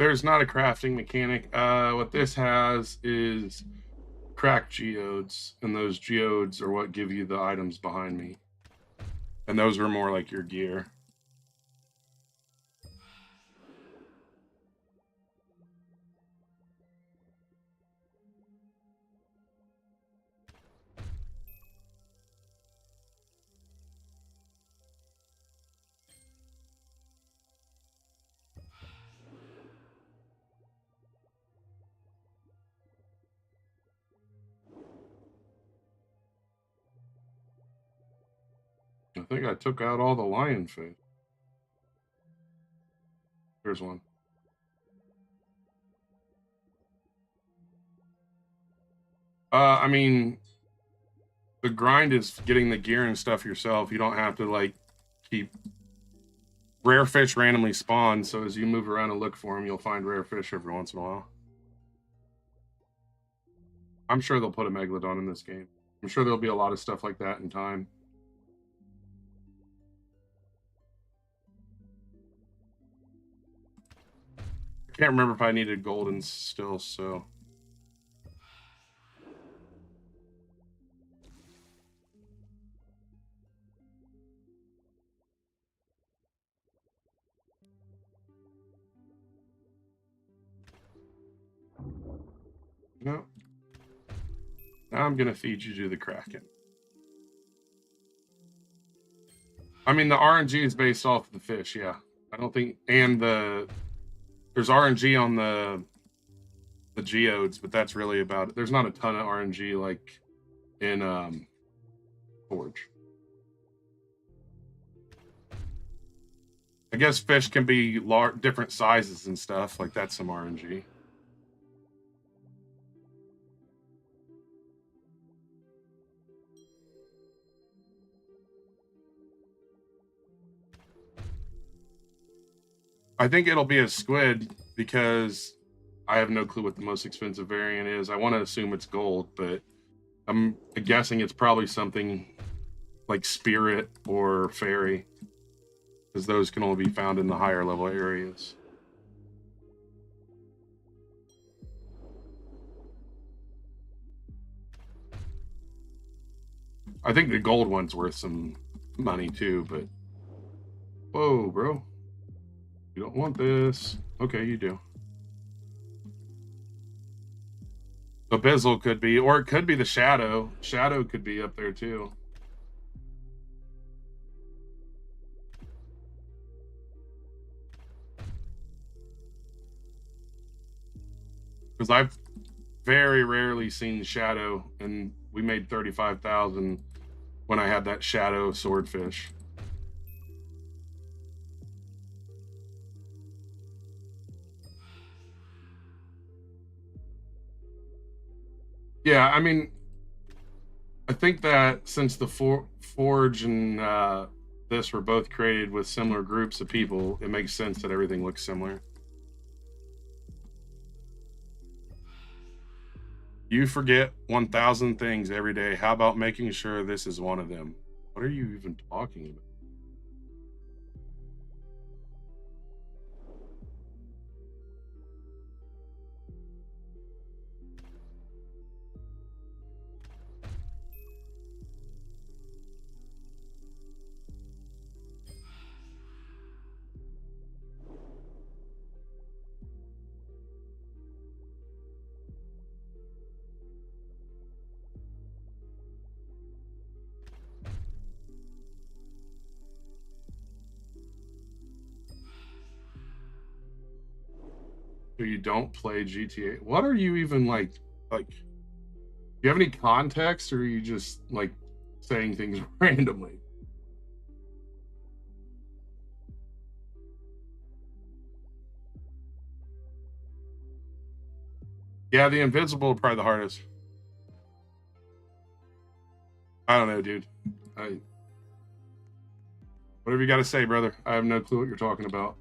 There's not a crafting mechanic. What this has is cracked geodes, and those geodes are what give you the items behind me. And those are more like your gear. I think I took out all the lionfish. There's one. I mean, the grind is getting the gear and stuff yourself. You don't have to like keep rare fish randomly spawn. So as you move around and look for them, you'll find rare fish every once in a while. I'm sure they'll put a megalodon in this game. I'm sure there'll be a lot of stuff like that in time. I can't remember if I needed golden still, so. No. Now I'm gonna feed you to the Kraken. I mean, the RNG is based off of the fish, yeah. I don't think, and there's RNG on the geodes, but that's really about it. There's not a ton of RNG like in Forge. I guess fish can be different sizes and stuff. Like that's some RNG. I think it'll be a squid because I have no clue what the most expensive variant is. I want to assume it's gold, but I'm guessing it's probably something like spirit or fairy, because those can only be found in the higher level areas. I think the gold one's worth some money too, but whoa, bro. You don't want this. Okay, you do. Abyssal could be, or it could be the Shadow. Shadow could be up there too. Because I've very rarely seen Shadow, and we made 35,000 when I had that Shadow swordfish. Yeah, I mean, I think that since the Forge and this were both created with similar groups of people, it makes sense that everything looks similar. You forget 1,000 things every day. How about making sure this is one of them? What are you even talking about? So you don't play GTA? What are you even like? Do you have any context, or are you just like saying things randomly? Yeah, the invisible probably the hardest. I don't know, dude. Whatever you got to say, brother. I have no clue what you're talking about.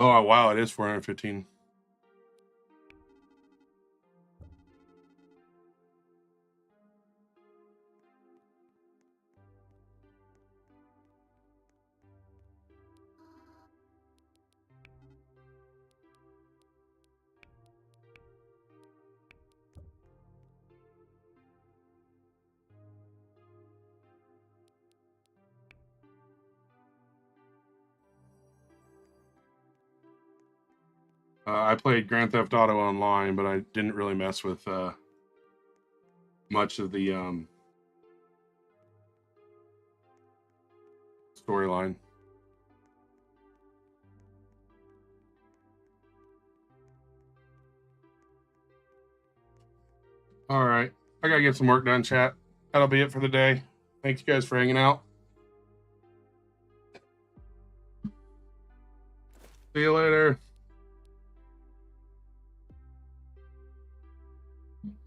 Oh wow, it is 415. I played Grand Theft Auto Online, but I didn't really mess with much of the storyline. All right, I gotta get some work done, chat. That'll be it for the day. Thanks, you guys, for hanging out. See you later.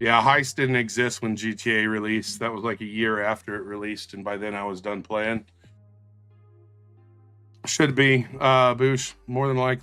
Yeah, Heist didn't exist when GTA released. That was like a year after it released, and by then I was done playing. Should be, Boosh, more than likely.